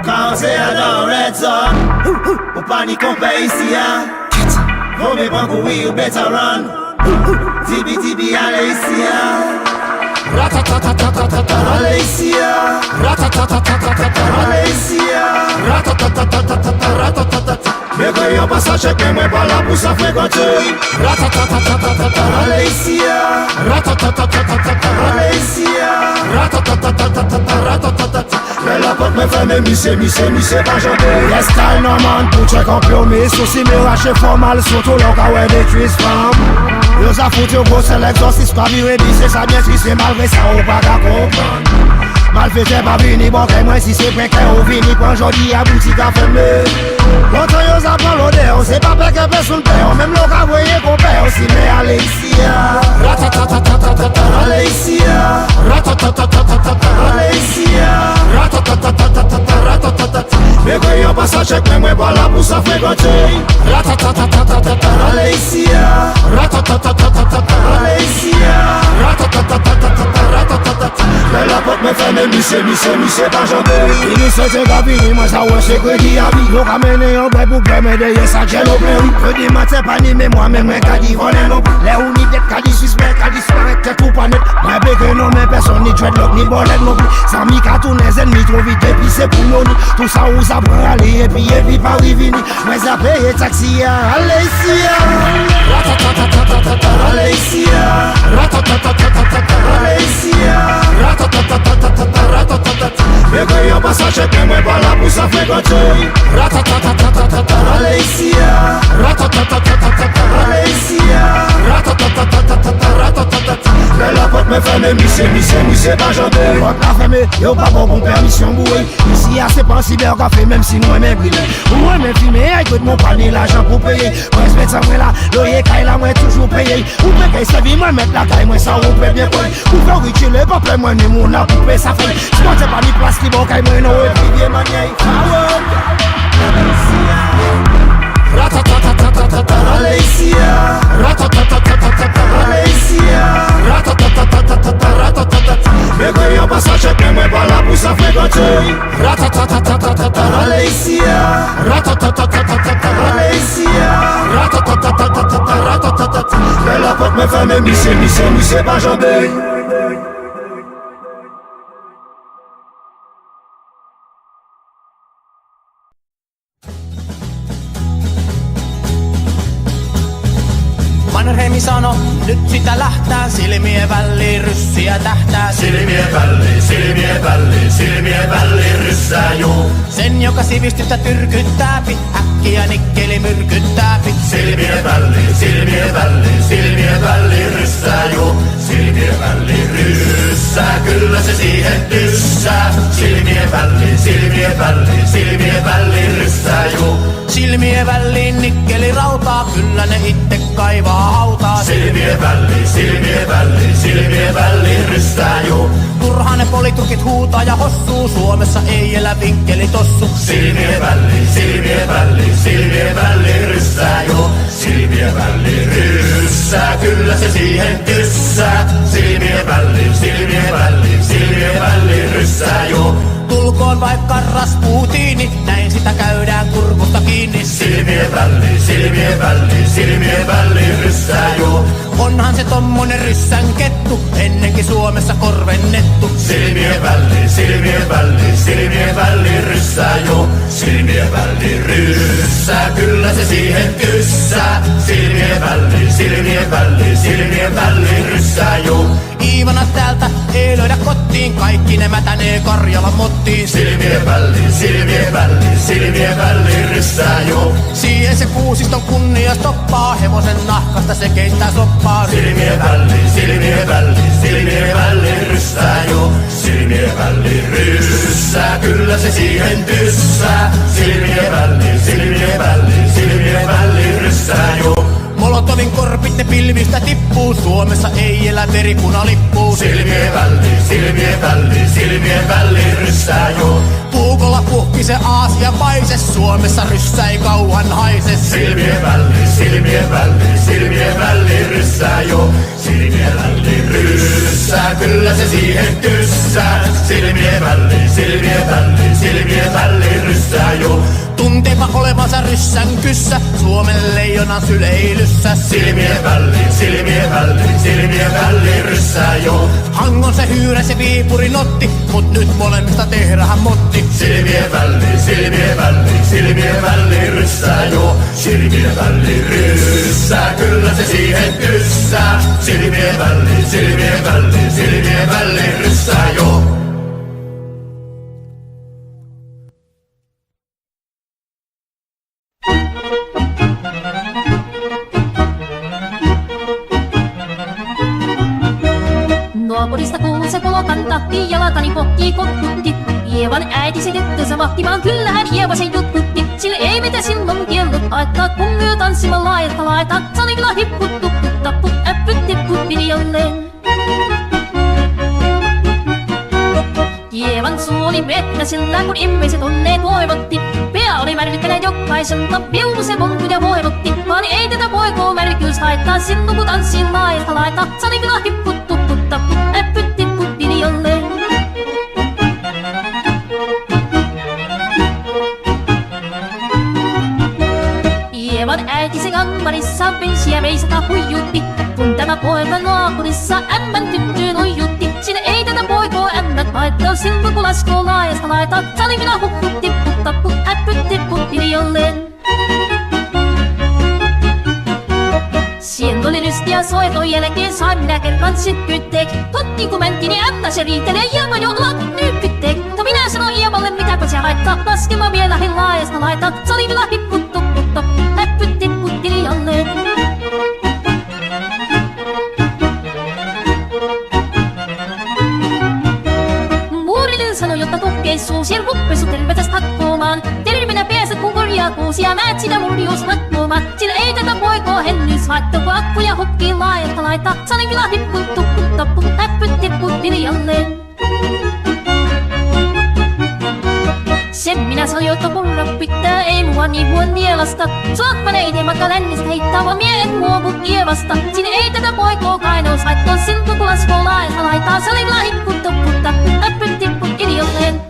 Quand c'est dans red zone, ou panique on paye ici, hein. Faut me prendre oui ou better run. Tibi tibi allez ici, hein. Ratatatatata allez ici, hein. Ratatatatata allez ici, hein. Ratatatatata. Mais quand y'a pas ça, chacun moi pas là pour ça fréquenter. Ratatatatata allez ici, hein. Ratatatatata allez ici, hein. Ratatatatata. Mais la porte me fait mes missé, pas janté. Yes, style normal, pour check en pure, mais soucis, mais raché formal, surtout l'on ouais des cuisses femmes. Yo ça fout au gros, c'est l'exorcisme, pas viré, c'est ça bien triste, malgré ça, on pas qu'à comprendre. Mal fait, c'est pas vini, bon, qu'est moi si c'est précaire, on vini, quand j'en à boutique à fermer. Quand yo ça prend l'odeur, c'est pas peur que personne perd, même l'on a voyé qu'on perd aussi, mais allez ici, ratatatatata, allez ici, ratatatatata, allez ici, ratatatatata, mais quand y'a pas ça, check, mais moi pas là pour ça fréquenter. Ratatatatata, allez ici, ratatatatata, allez ici, ratatatatata, mais la porte me fait mes missé, pas janté. Il nous sortait d'abîme, moi ça ouais, c'est que qui a vie, l'on ramène en vrai pour que me d'ailleurs ça j'ai l'opéry. Je dis ma t'es pas ni mais moi-même, mais qu'a dit voler non. Les ou ni d'être qu'a dit suspect, qu'a disparaît, que tout pas net. Moi que non, mais personne ni dreadlock, ni bolette non plus. Ça m'y qu'a tous les ennemis trop vite, et puis c'est pour nous. Tout ça où ça prend aller, et puis pas rivini. Moi ça paye taxi, allez ici, ratatatatata, allez ici, ratatatatata, allez ici, ratatatatata, mais quand y'a pas ça, check, moi pas là pour ça fréquenter. Ratatatatata, allez ici, ratatatatata, allez ici, ratatatatata, mais la porte me fait mes missé, pas janté. Porte la fermée, y'a pas bon permission bouée. Ici, c'est pas si bien café, même si moi m'aime brûlé. Moi m'aime filmé, écoute mon panier, l'argent pour payer. Moi je mets ça, moi là, l'oyer caille là, moi toujours payé. Ou peut que ça vie, moi mettre la caille, moi ça, on peut bien payer. Ou faire rituel, pas plein, moi, ni mon la poupée, ça fait. Si moi t'es pas ni place, qui bon caille, moi, non, et puis bien manière. Ratatatatata, allez ici, ratatatatata, allez ici, ratatatatata, mais quand y'a pas ça, check, moi pas là pour ça fréquenter. Ratatatatata, allez ici, ratatatatata, allez ici, ratatatatata, mais la porte me fait mes missé, pas janté. Vanhemmi sano, nyt sitä lähtää, silmien väliin ryssiä tähtää. Silmien väliin ryssää juu. Sen joka sivistystä tyrkyttääpi, äkkiä nikkeli myrkyttääpi. Silmien väliin ryssää juu. Silmien väliin ryssää, kyllä se siihen tyssää. Silmien väliin ryssää juu. Silmien väliin nikkeli rautaa, kyllä ne itse kaivaa hautaa. Silmien väliin ryssää juu. Turhaan ne politurkit huutaa ja hossuu, Suomessa ei elä vinkkeli tossu. Silmien väliin ryssää juu. Silmien väliin ryssää, kyllä se siihen tyssää. Silmien väliin ryssää juu. Tulkoon vaikka Rasputiini, näin sitä käydään kurkusta kiinni. Silmien väliin ryssää juu. Onhan se tommonen ryssän kettu, ennenkin Suomessa korvennettu. Silmien väliin ryssää juu. Silmien väliin ryssää, kyllä se siihen tyssää. Silmien väliin ryssää juu. Iivana täältä ei löydä kotiin, kaikki ne mätänee Karjalan mottiin. Silmien väliin ryssää juu. Siihen se kuusiston kunnia stoppaa, hevosen nahkasta se keittää soppaa. Silmien väliin ryssää juu. Silmien väliin ryssää, kyllä se siihen tyssää. Silmien väliin ryssää juu. Molotovin korpit ne pilvistä tippuu, Suomessa ei elä veripuna lippuu. Silmien väliin ryssää juu. Puukolla puhki se Aasia paise, Suomessa ryssä ei kauan haise. Silmien väliin ryssää juu. Silmien väliin ryssää, kyllä se siihen tyssää. Silmien väliin ryssää jo. Tunteepa olevansa ryssän kyssä, Suomen leijonan syleilyssä. Silmien väliin ryssää jo. Hangon se hyyrä, se Viipurin otti, mut nyt molemmista tehdään motti. Silmien väliin ryssää jo. Silmien väliin ryssää, kyllä se siihen tyssää. Silmien väliin ryssää jo. Naapurista kuuluu se kolokanta, jalkani pokkii kotkutti. Ievan äiti se tyttönsä vahti, vaan kyllähän Ieva se juttutti. Sille ei mitä silloin kiellut haittaa, kun myö tanssimaan laajasta laita. Sali kyllä hipput, tupput, tapput, äppyt, tipput, pidi jolleen. Ievan suu oli vettä sillä, kun ihmiset onneet voivotti. Pää oli märkänä jokaiselta, viulu se vonkuja voivotti. Vaan ei tätä poikoo märkyys haittaa, silloin kun tanssiin laajasta laita. Sali kyllä hipput, tupput, tapput, äppyt, tipput, pidi jolleen. Ievan äiti se kammarissa pensiä veisata huijutti. Kun tämä poika naapurissa ämmän tyttöön oijutti. Sinne ei tätä poikoo ämmät haittaa, silloin kun laskoo laajasta laita. Sali minä hupput, tipput, tapput, äppyt, tipput, pidi jolleen. Siihen oli lystiä soiton jälkeen, sain minä kerran sytkytteek. Totti kun mentiin, niin ämmä se riitelee, Ieva jo lakut nyykkytteek. No minä sanoin Ievalle, mitäpä se haittaa, laskema vielä hin laajasta laita. Sali minä hipput, tupput, tapput, äppyt, tipput, pidi jolleen. Sanoi, jotta tukkeissuu siellä huppesu tervetäs takkoomaan. Terminä pääset kun korjaa kuusia, näet sitä murjuus nakkoomaan. Sillä ei tätä poikoo hennys haittaa, kun akkuja hukkii laajasta laita. Sali kyllä hipput, tupput, tapput, äppyt, tipput, pidi jolleen. Sen minä sanoin, jotta purra pitää, ei mua niin vuon nielasta. Suokman ei tee matka lännistä heittää, vaan mie en luovu Ievasta. Sinne ei tätä poikoo kainous haittaa, silloin kun laskoo laajasta laitaa. Sali kyllä hipput, tupput, tapput, äppyt, tipput, pidi jolleen.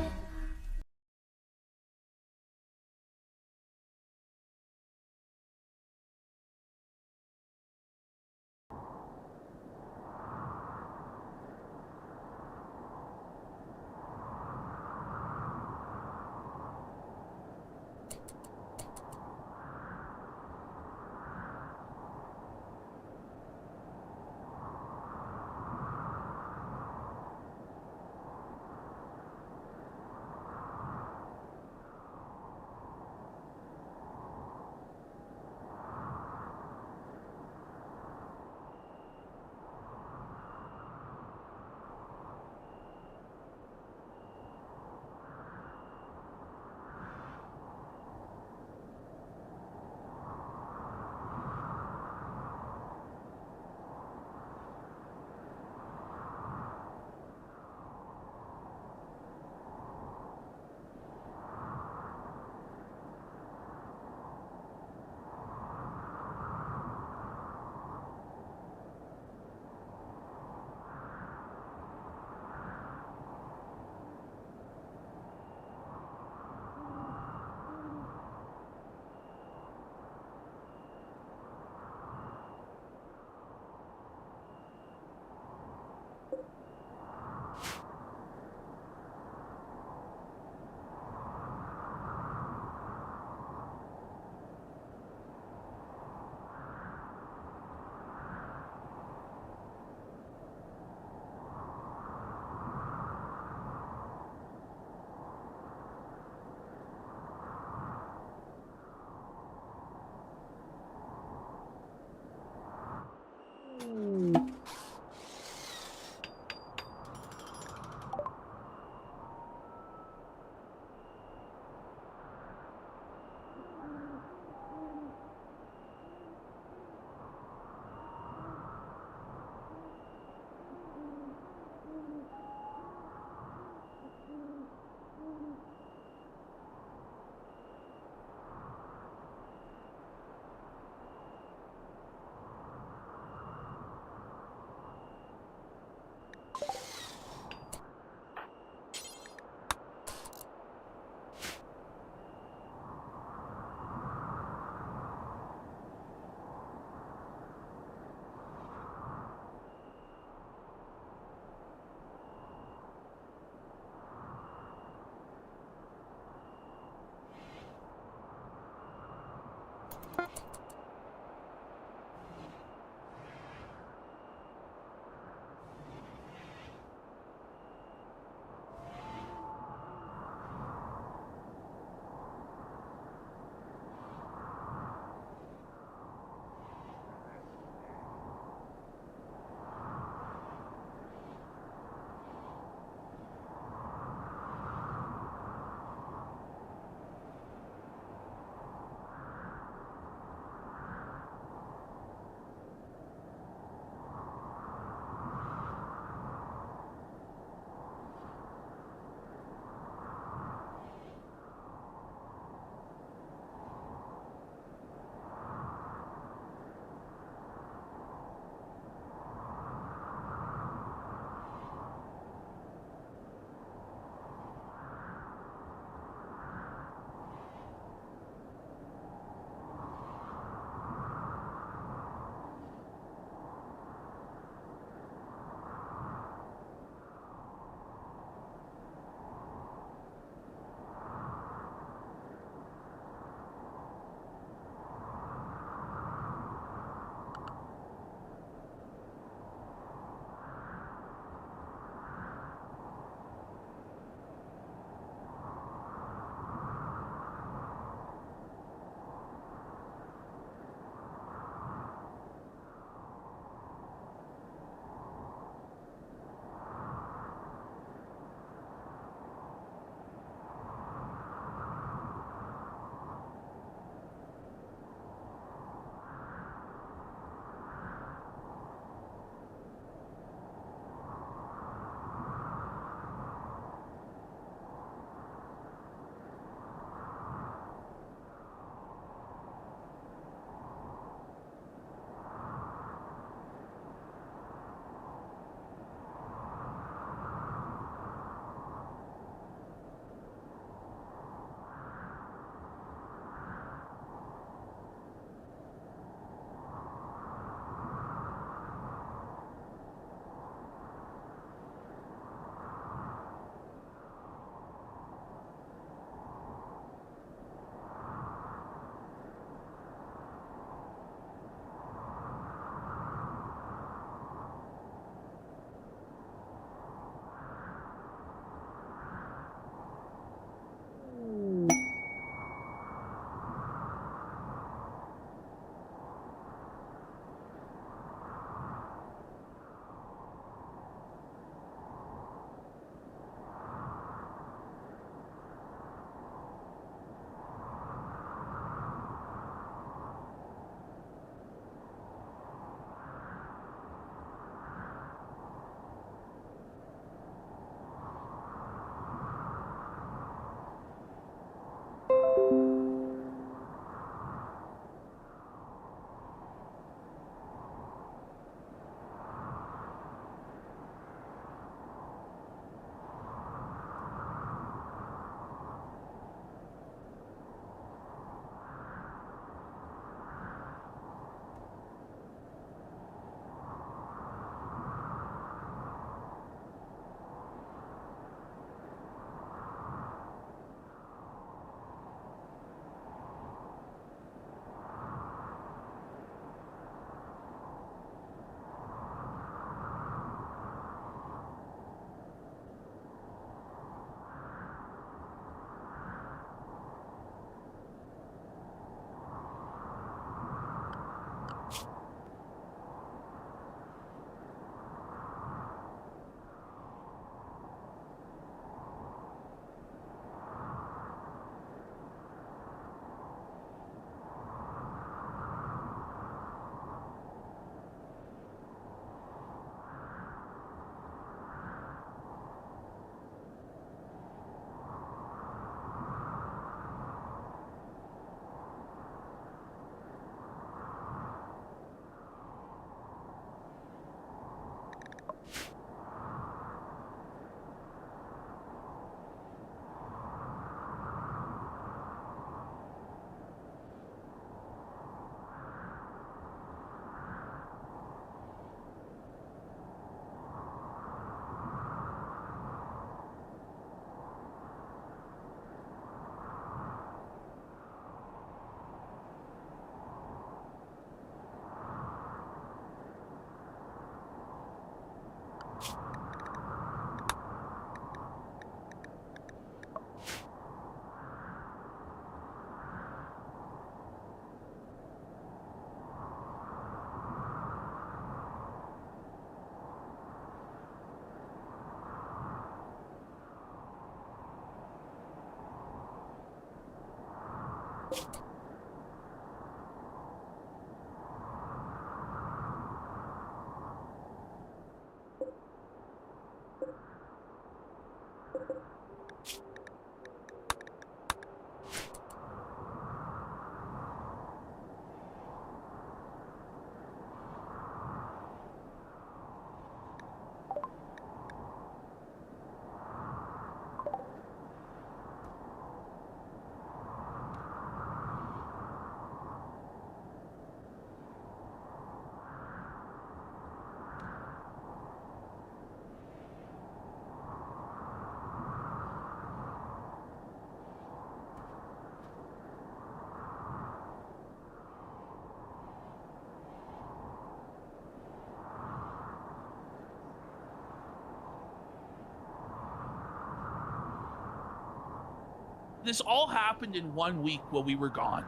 this all happened in 1 week while we were gone.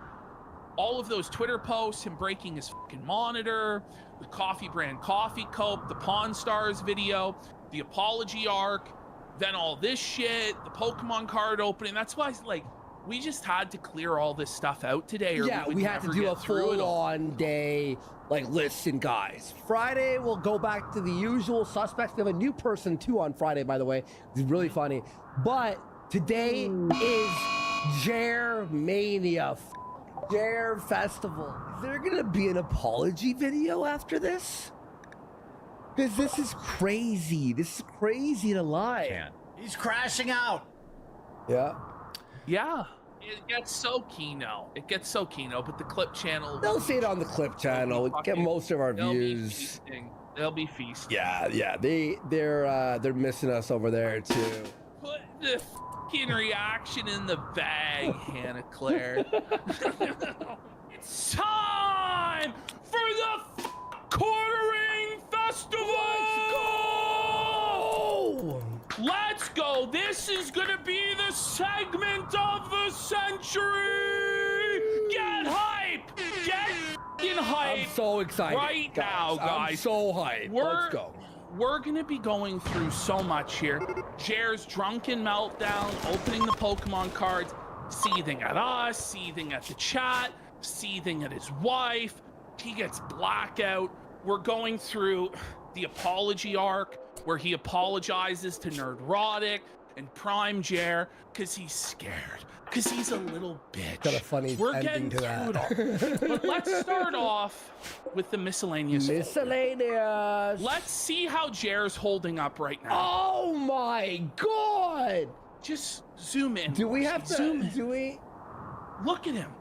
All of those Twitter posts, him breaking his fucking monitor, the coffee brand Coffee Cope, the Pawn Stars video, the apology arc, then all this shit, the Pokemon card opening. That's why, like, we just had to clear all this stuff out today. Or Yeah, we had to do a full-on day. Like, listen, guys. Friday, we'll go back to the usual suspects. We have a new person, too, on Friday, by the way. It's really funny. But today is Jer Mania. Jer Festival. Is there going to be an apology video after this? Because this is crazy. This is crazy to lie. He's crashing out. Yeah. Yeah. It gets so keyno. It gets so keyno, but the clip channel... They'll see it on the clip channel. We get most of our views. They'll be feasting. Yeah. They're missing us over there, too. Put the fucking reaction in the bag, Hannah Claire. It's time for the quartering festival! Let's go! This is gonna be the segment of the century! Get hype! Get fucking hype! I'm so excited. Right now, guys. I'm so hyped. Let's go. We're gonna be going through so much here. Jer's drunken meltdown, opening the Pokemon cards, seething at us, seething at the chat, seething at his wife. He gets blackout. We're going through the apology arc where he apologizes to Nerdrotic and Prime Jer because he's scared, because he's a little bitch. Got a funny ending to that. But let's start off with the miscellaneous. Miscellaneous. Let's see how Jer's holding up right now. Oh my god! Just zoom in. Do we have to zoom in? Do we? Look at him.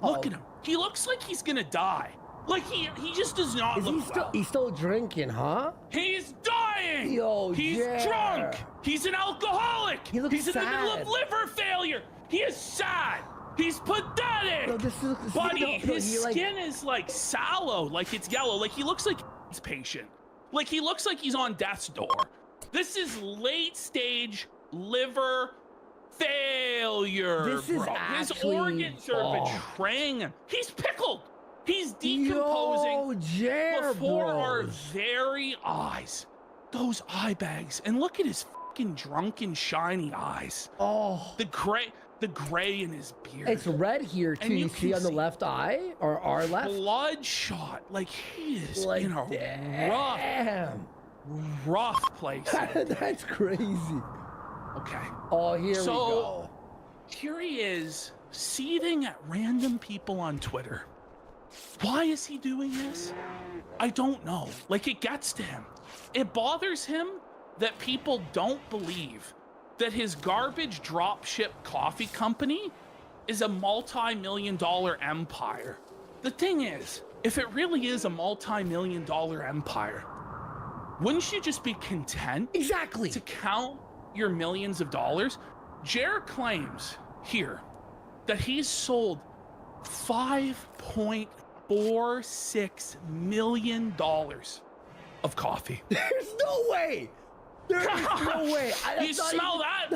Look at him. He looks like he's gonna die. Like he just does not Is look he still? well. He's still drinking, huh? He's dying. Yo, he's Jer. drunk. He's an alcoholic. He looks he's in the middle sad. of liver failure. He is sad. He's pathetic. No, this is, Buddy, his skin is like sallow, like it's yellow. Like he looks like he's patient. Like he looks like he's on death's door. This is late stage liver failure. This is bro. actually, his organs are betraying him. He's pickled. He's decomposing Jer, before our bros. very eyes. Those eye bags. And look at his fucking drunken, shiny eyes. Oh, The gray in his beard. it's red here too. And You you see can on the see left eye or our left? Bloodshot. Like he is Like, in a damn. rough place. That's crazy. Okay. Oh, here we So go. here he is, seething at random people on Twitter. Why is he doing this? I don't know. Like, it gets to him. It bothers him that people don't believe that his garbage dropship coffee company is a multi-million-dollar empire. The thing is, if it really is a multi-million-dollar empire, wouldn't you just be content Exactly. to count your millions of dollars? Jer claims here that he's sold $5.46 million of coffee. There's no way. There's no way. You smell that?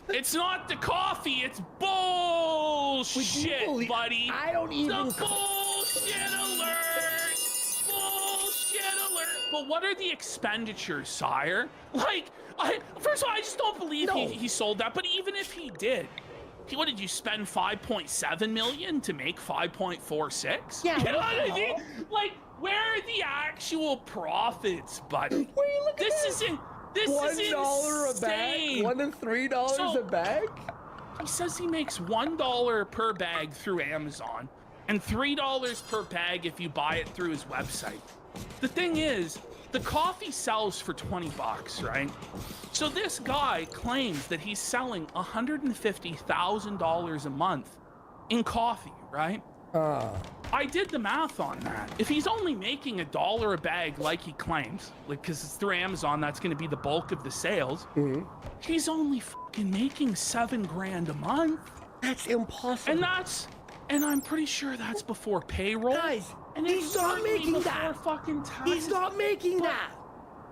It's not the coffee, it's bullshit, buddy. I don't even. The bullshit alert! Bullshit alert! But what are the expenditures, sire? Like, first of all, I just don't believe he sold that. But even if he did, what did you spend 5.7 million to make 5.46? Yeah, You know what I mean? Like, where are the actual profits, buddy? Where you looking This at? isn't. This is $1 a bag. insane. $1 to $3 So- a bag. He says he makes $1 per bag through Amazon and $3 per bag if you buy it through his website. The thing is, the coffee sells for $20, right? So this guy claims that he's selling $150,000 a month in coffee, right? I did the math on that. If he's only making $1 a bag like he claims, like, because it's through Amazon, that's going to be the bulk of the sales. He's only fucking making $7,000 a month. That's impossible. And I'm pretty sure that's before payroll. Guys, and he's it's not certainly making before that. fucking taxes. He's not making that.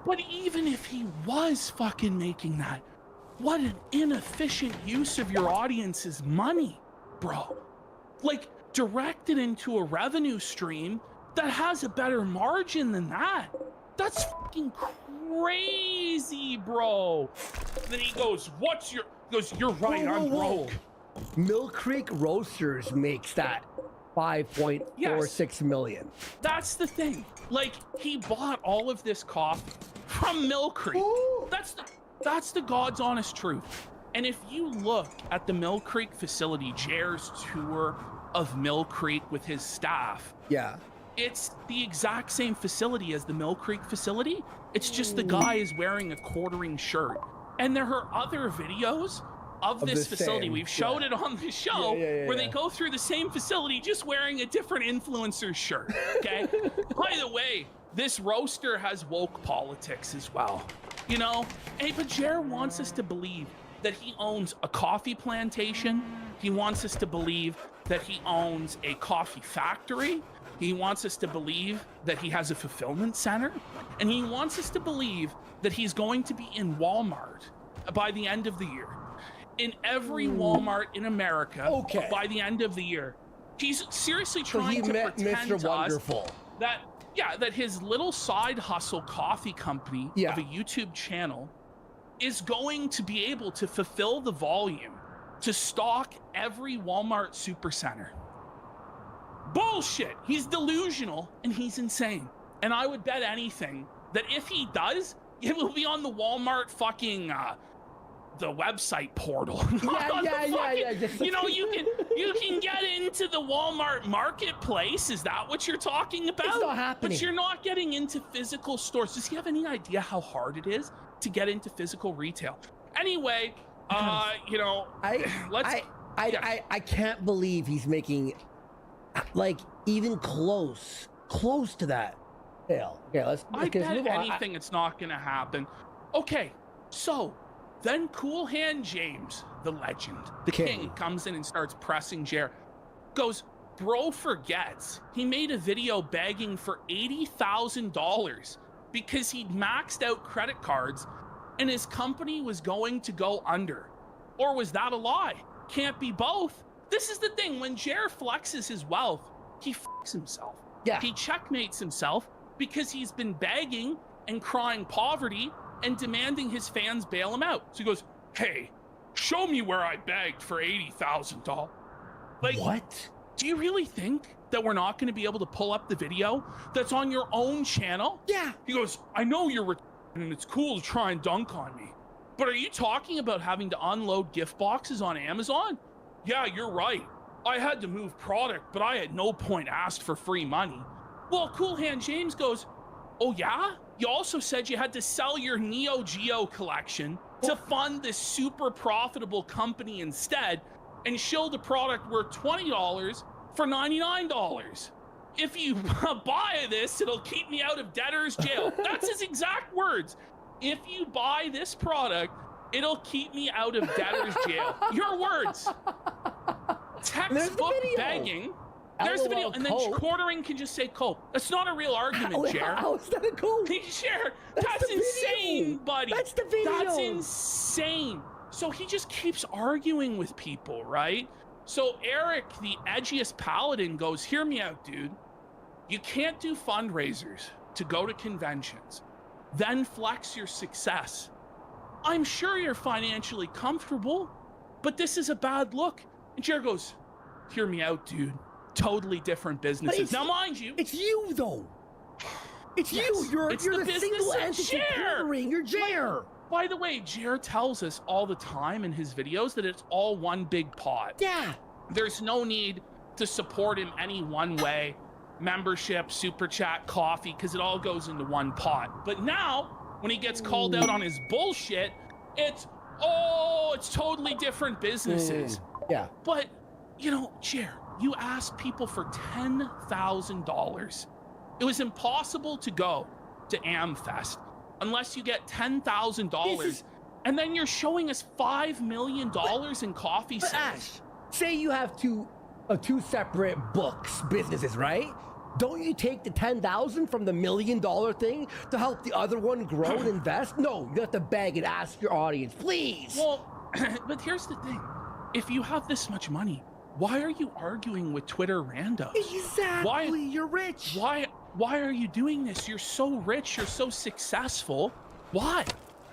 But even if he was fucking making that, what an inefficient use of your audience's money, bro. Like, direct it into a revenue stream that has a better margin than that. That's fucking crazy, bro. Then he goes, you're right, I'm broke. Mill Creek Roasters makes that 5.46 million. That's the thing. Like, he bought all of this coffee from Mill Creek. Ooh. That's the God's honest truth. And if you look at the Mill Creek facility, Jer's tour of Mill Creek with his staff, Yeah. it's the exact same facility as the Mill Creek facility. It's just the guy is wearing a quartering shirt. And there are other videos of this facility. We've showed it on the show where they go through the same facility just wearing a different influencer's shirt, okay? By the way, this roaster has woke politics as well, you know? But Jer wants us to believe that he owns a coffee plantation. He wants us to believe that he owns a coffee factory. He wants us to believe that he has a fulfillment center. And he wants us to believe that he's going to be in Walmart by the end of the year. In every Walmart in America by the end of the year. He's seriously trying to pretend Mr. to Wonderful. us that his little side hustle coffee company of a YouTube channel is going to be able to fulfill the volume to stock every Walmart supercenter. Bullshit. He's delusional and he's insane. And I would bet anything that if he does, it will be on the Walmart fucking the website portal. You know, you can get into the Walmart marketplace. Is that what you're talking about? It's not happening. But you're not getting into physical stores. Does he have any idea how hard it is to get into physical retail? Anyway, you know, I can't believe he's making like even close to that. Hell, yeah, let's I bet anything it's not gonna happen. Okay, so then Cool Hand James, the legend, the king, comes in and starts pressing Jer. Goes, bro forgets he made a video begging for $80,000 because he'd maxed out credit cards and his company was going to go under. Or was that a lie? Can't be both. This is the thing, when Jer flexes his wealth, he fucks himself. Yeah. He checkmates himself because he's been begging and crying poverty and demanding his fans bail him out. So he goes, hey, show me where I begged for $80,000. Like, what? Do you really think that we're not going to be able to pull up the video that's on your own channel? Yeah. He goes, I know you're and it's cool to try and dunk on me, but are you talking about having to unload gift boxes on Amazon? Yeah, you're right. I had to move product, but I at no point asked for free money. Well, Cool Hand James goes, oh yeah? You also said you had to sell your Neo Geo collection to fund this super profitable company instead and shilled a product worth $20 for $99. If you buy this, it'll keep me out of debtor's jail. That's his exact words. If you buy this product, it'll keep me out of debtor's jail. Your words. Textbook begging. There's the video, and then quartering can just say cope. That's not a real argument, Jer. How is that a cope? Jer, that's insane, buddy. That's the video. That's insane. So he just keeps arguing with people, right? So Eric, the edgiest paladin, goes, hear me out, dude. You can't do fundraisers to go to conventions, then flex your success. I'm sure you're financially comfortable, but this is a bad look. And Jer goes, hear me out, dude. Totally different businesses. Now, mind you, it's you though. It's you. You're the single entity quartering. You're Jer. By the way, Jer tells us all the time in his videos that it's all one big pot. Yeah. There's no need to support him any one way. Membership, super chat, coffee, because it all goes into one pot. But now, when he gets called out on his bullshit, it's totally different businesses. Yeah. But, you know, Jer, you asked people for $10,000. It was impossible to go to AmFest unless you get $10,000, and then you're showing us $5 million in coffee sales. Ash, say you have two separate businesses, right? don't you take the 10,000 from the $1 million thing to help the other one grow and invest? No, you have to beg and ask your audience, please. Well, but here's the thing. If you have this much money, why are you arguing with Twitter randos? Exactly, you're rich. Why are you doing this? You're so rich, you're so successful. Why?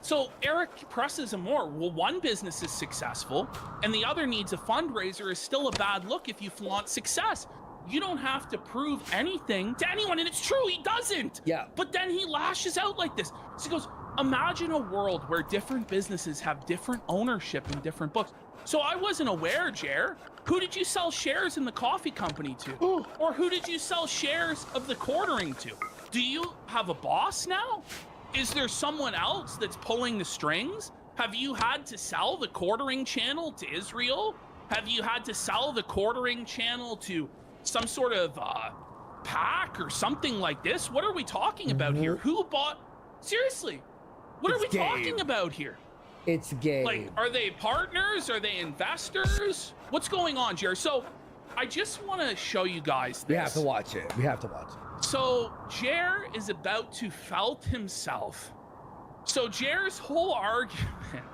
So Eric presses him more. Well, one business is successful and the other needs a fundraiser is still a bad look if you flaunt success. You don't have to prove anything to anyone, and it's true, he doesn't. Yeah. But then he lashes out like this. So he goes, imagine a world where different businesses have different ownership in different books. So I wasn't aware, Jer. Who did you sell shares in the coffee company to? Ooh. Or who did you sell shares of the quartering to? Do you have a boss now? Is there someone else that's pulling the strings? Have you had to sell the quartering channel to Israel? Have you had to sell the quartering channel to some sort of pack or something like this? What are we talking about here? Who bought? Seriously, what are we talking about here? It's gay. Like, are they partners? Are they investors? What's going on, Jer? So I just want to show you guys this. We have to watch it. We have to watch it. So Jer is about to felt himself. So Jer's whole argument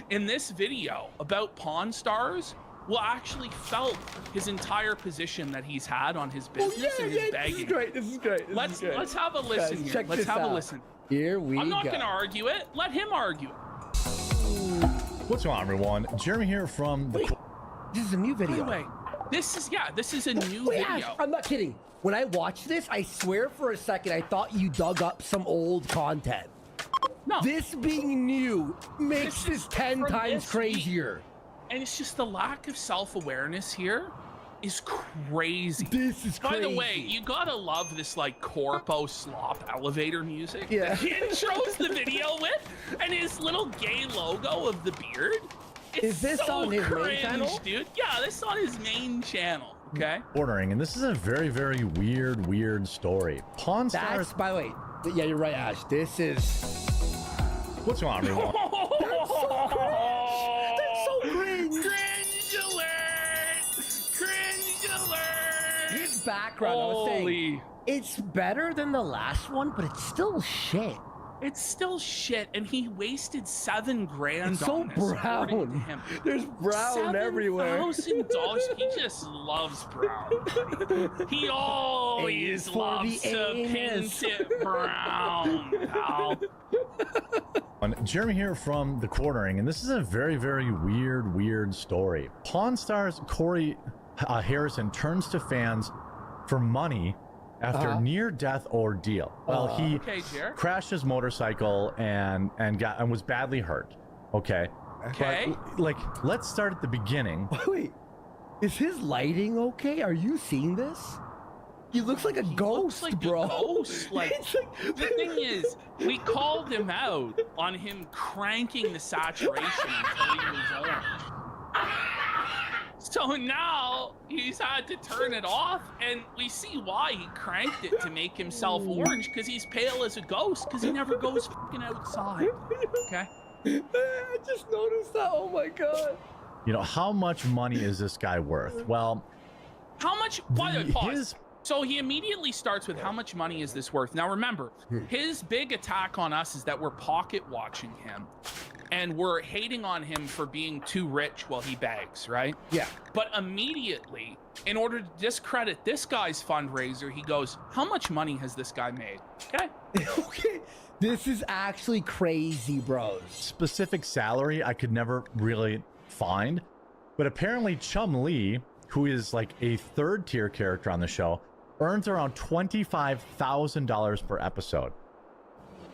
in this video about Pawn Stars will actually felt his entire position that he's had on his business and his begging. This is great. This is great. Let's have a listen here. Check Let's this have a out. listen. Here we go. I'm not going to argue it. Let him argue it. What's going on, everyone? Jeremy here from the... Wait, this is a new By video. the way, this is a new Wait, video. Ash, I'm not kidding. When I watched this, I swear for a second I thought you dug up some old content. No. This being new makes This is this 10 from times this crazier. And it's just the lack of self-awareness here is crazy. This is By crazy. the way, you gotta love this like corpo slop elevator music Yeah. that he intros the video with, and his little gay logo of the beard. It's Is this so on his main cringe, channel? dude. Yeah, this is on his main channel. Okay. ordering, and this is a very, very weird story. Pawn Stars... That's, by the way, yeah, you're right, Ash. This is... What's going on, everyone? That's so cringe. Cringe alert! Cringe alert! His background, I was saying, Holy. it's better than the last one, but it's still shit. It's still shit, and he wasted $7,000 It's so on this, according to brown. him. There's brown everywhere. $7,000. He just loves brown. Buddy. He always A for loves the to anus. paint it brown, pal. Jeremy here from the Quartering, and this is a very, very weird story. Pawn Stars Corey Harrison turns to fans for money after near-death ordeal. Well, he Okay, Jer. crashed his motorcycle and was badly hurt. Okay. Okay. But, like, let's start at the beginning. Wait, is his lighting okay? Are you seeing this? He looks like a ghost, Looks like bro. a ghost. Like, It's like- the thing is, we called him out on him cranking the saturation until he was orange. So now he's had to turn it off, and we see why he cranked it to make himself orange, because he's pale as a ghost, because he never goes fucking outside. Okay? I just noticed that. Oh my god. You know, how much money is this guy worth? Well, How much? Why? Pause. his- So he immediately starts with how much money is this worth? Now remember, his big attack on us is that we're pocket watching him and we're hating on him for being too rich while he begs, right? Yeah. But immediately, in order to discredit this guy's fundraiser, he goes, how much money has this guy made? Okay? Okay. This is actually crazy, bros. specific salary I could never really find, but apparently Chum Lee, who is like a third tier character on the show, earns around $25,000 per episode.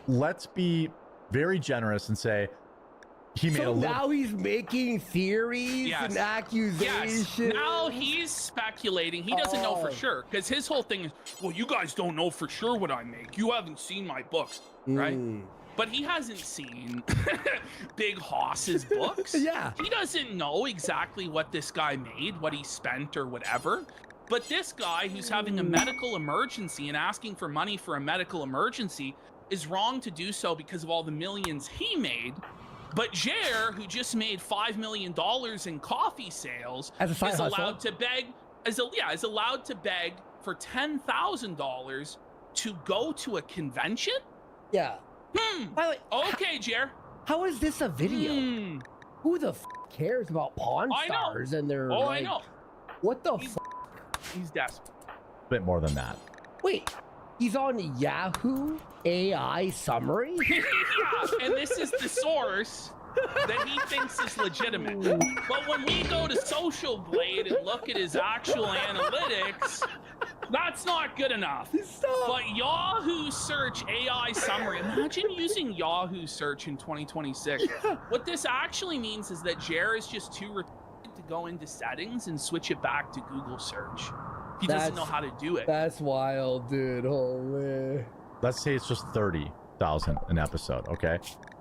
Let's be very generous and say he made a So little... now he's making theories Yes. and accusations. Yes. Now he's speculating. He doesn't know for Oh. sure, because his whole thing is, well, you guys don't know for sure what I make. You haven't seen my books, right? But he hasn't seen Big Hoss's books. Yeah. He doesn't know exactly what this guy made, what he spent or whatever. But this guy who's having a medical emergency and asking for money for a medical emergency is wrong to do so because of all the millions he made. But Jer, who just made $5 million in coffee sales, As a side is hustle. allowed to beg, is allowed to beg for $10,000 to go to a convention? Yeah. By the way, Okay, Jer. how is this a video? Who the cares about Pawn I know. Stars and their? Oh, like, I know. What the? He's desperate. A bit more than that. Wait, he's on Yahoo AI summary. Yeah, and this is the source that he thinks is legitimate. But when we go to Social Blade and look at his actual analytics, that's not good enough. But Yahoo Search AI summary, imagine using Yahoo Search in 2026. What this actually means is that Jer is just too retarded to go into settings and switch it back to Google Search. He doesn't know how to do it. That's wild, dude. Holy. Let's say it's just 30,000 an episode, okay?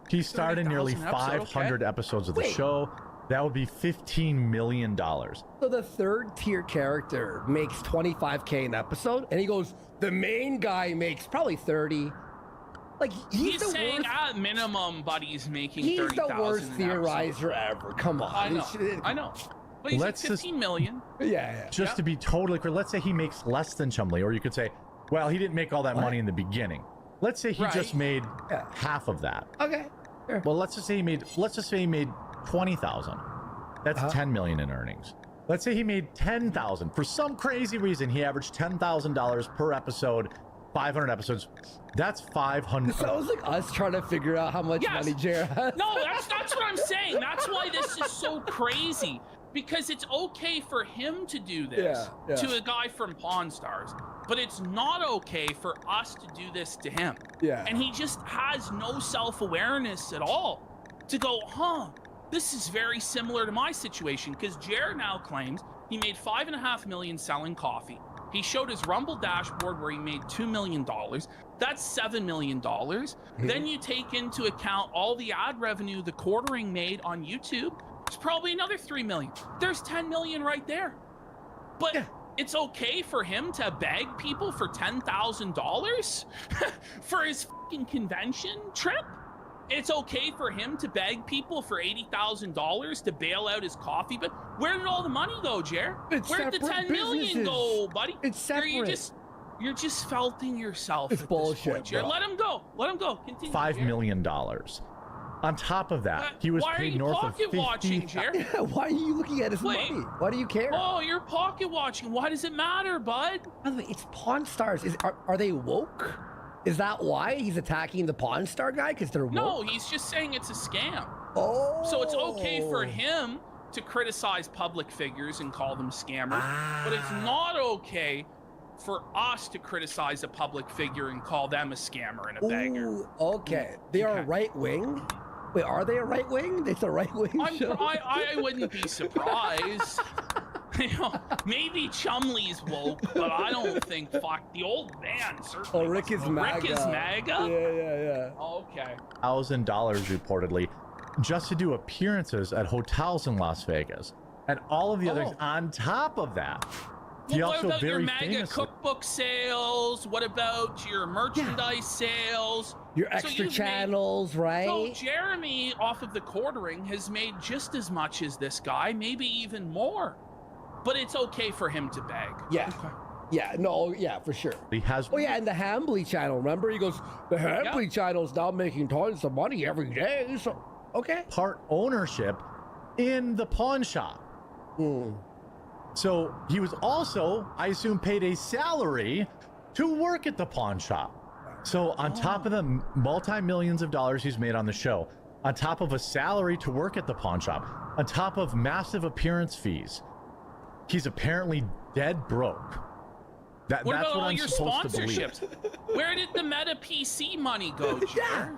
He starred in nearly 500 episodes of the show. That would be $15 million. So the third tier character makes 25K an episode, and he goes, the main guy makes probably 30. Like he's the saying worst. at minimum, buddy's making He's 30,000 the worst an episode. theorizer ever. Come on. I know. But he's Let's like 15 million. Yeah. Just to be totally clear, let's say he makes less than Chumley, or you could say, well, he didn't make all that money in the beginning. Let's say he just made half of that. Okay. Sure. Well, let's just say he made 20,000. That's 10 million in earnings. Let's say he made 10,000. For some crazy reason, he averaged $10,000 per episode, 500 episodes. That's 500. It sounds like us trying to figure out how much money Jared has. No, that's what I'm saying. That's why this is so crazy. Because it's okay for him to do this to a guy from Pawn Stars, but it's not okay for us to do this to him. Yeah. And he just has no self-awareness at all to go, this is very similar to my situation, because Jared now claims he made $5.5 million selling coffee. He showed his Rumble dashboard where he made $2 million. That's $7 million. Then you take into account all the ad revenue the quartering made on YouTube. It's probably another 3 million. There's 10 million right there. But it's okay for him to beg people for $10,000 for his fucking convention trip. It's okay for him to beg people for $80,000 to bail out his coffee. But where did all the money go, Jer? Where did the 10 million go, buddy? It's separate. You're just felting yourself. It's at bullshit, this point, Jer. bro. Let him go. Let him go. Continue. $5 million. On top of that, he was paid north of 50. Watching, Jer? Yeah, why are you looking at his money? Why do you care? Oh, you're pocket watching. Why does it matter, bud? By the way, it's Pawn Stars. Are they woke? Is that why he's attacking the Pawn Star guy? Because they're woke? No, he's just saying it's a scam. Oh. So it's okay for him to criticize public figures and call them scammers, but it's not okay for us to criticize a public figure and call them a scammer and a beggar. Ooh, okay. They are right wing? Wait, are they a right wing? It's a right wing show? I wouldn't be surprised. You know, maybe Chumley's woke, but I don't think the old man certainly. Oh, Rick is MAGA. Rick is MAGA? Yeah. Okay. $1,000 reportedly just to do appearances at hotels in Las Vegas. And all of the others on top of that. He what also about your very MAGA famously, cookbook sales? What about your merchandise sales? Your extra channels, right? So Jeremy, off of the quartering, has made just as much as this guy, maybe even more. But it's okay for him to beg. Yeah. Okay. Yeah, no, yeah, for sure. he has Oh, yeah, and the Hambly channel, remember? He goes, the Hambly channel's now making tons of money every day. So, okay. part ownership in the pawn shop. So he was also, I assume, paid a salary to work at the pawn shop. So on top of the multi-millions of dollars he's made on the show, on top of a salary to work at the pawn shop, on top of massive appearance fees, he's apparently dead broke. What that's about what all I'm your supposed to believe. sponsorships? Where did the Meta PC money go, Jer?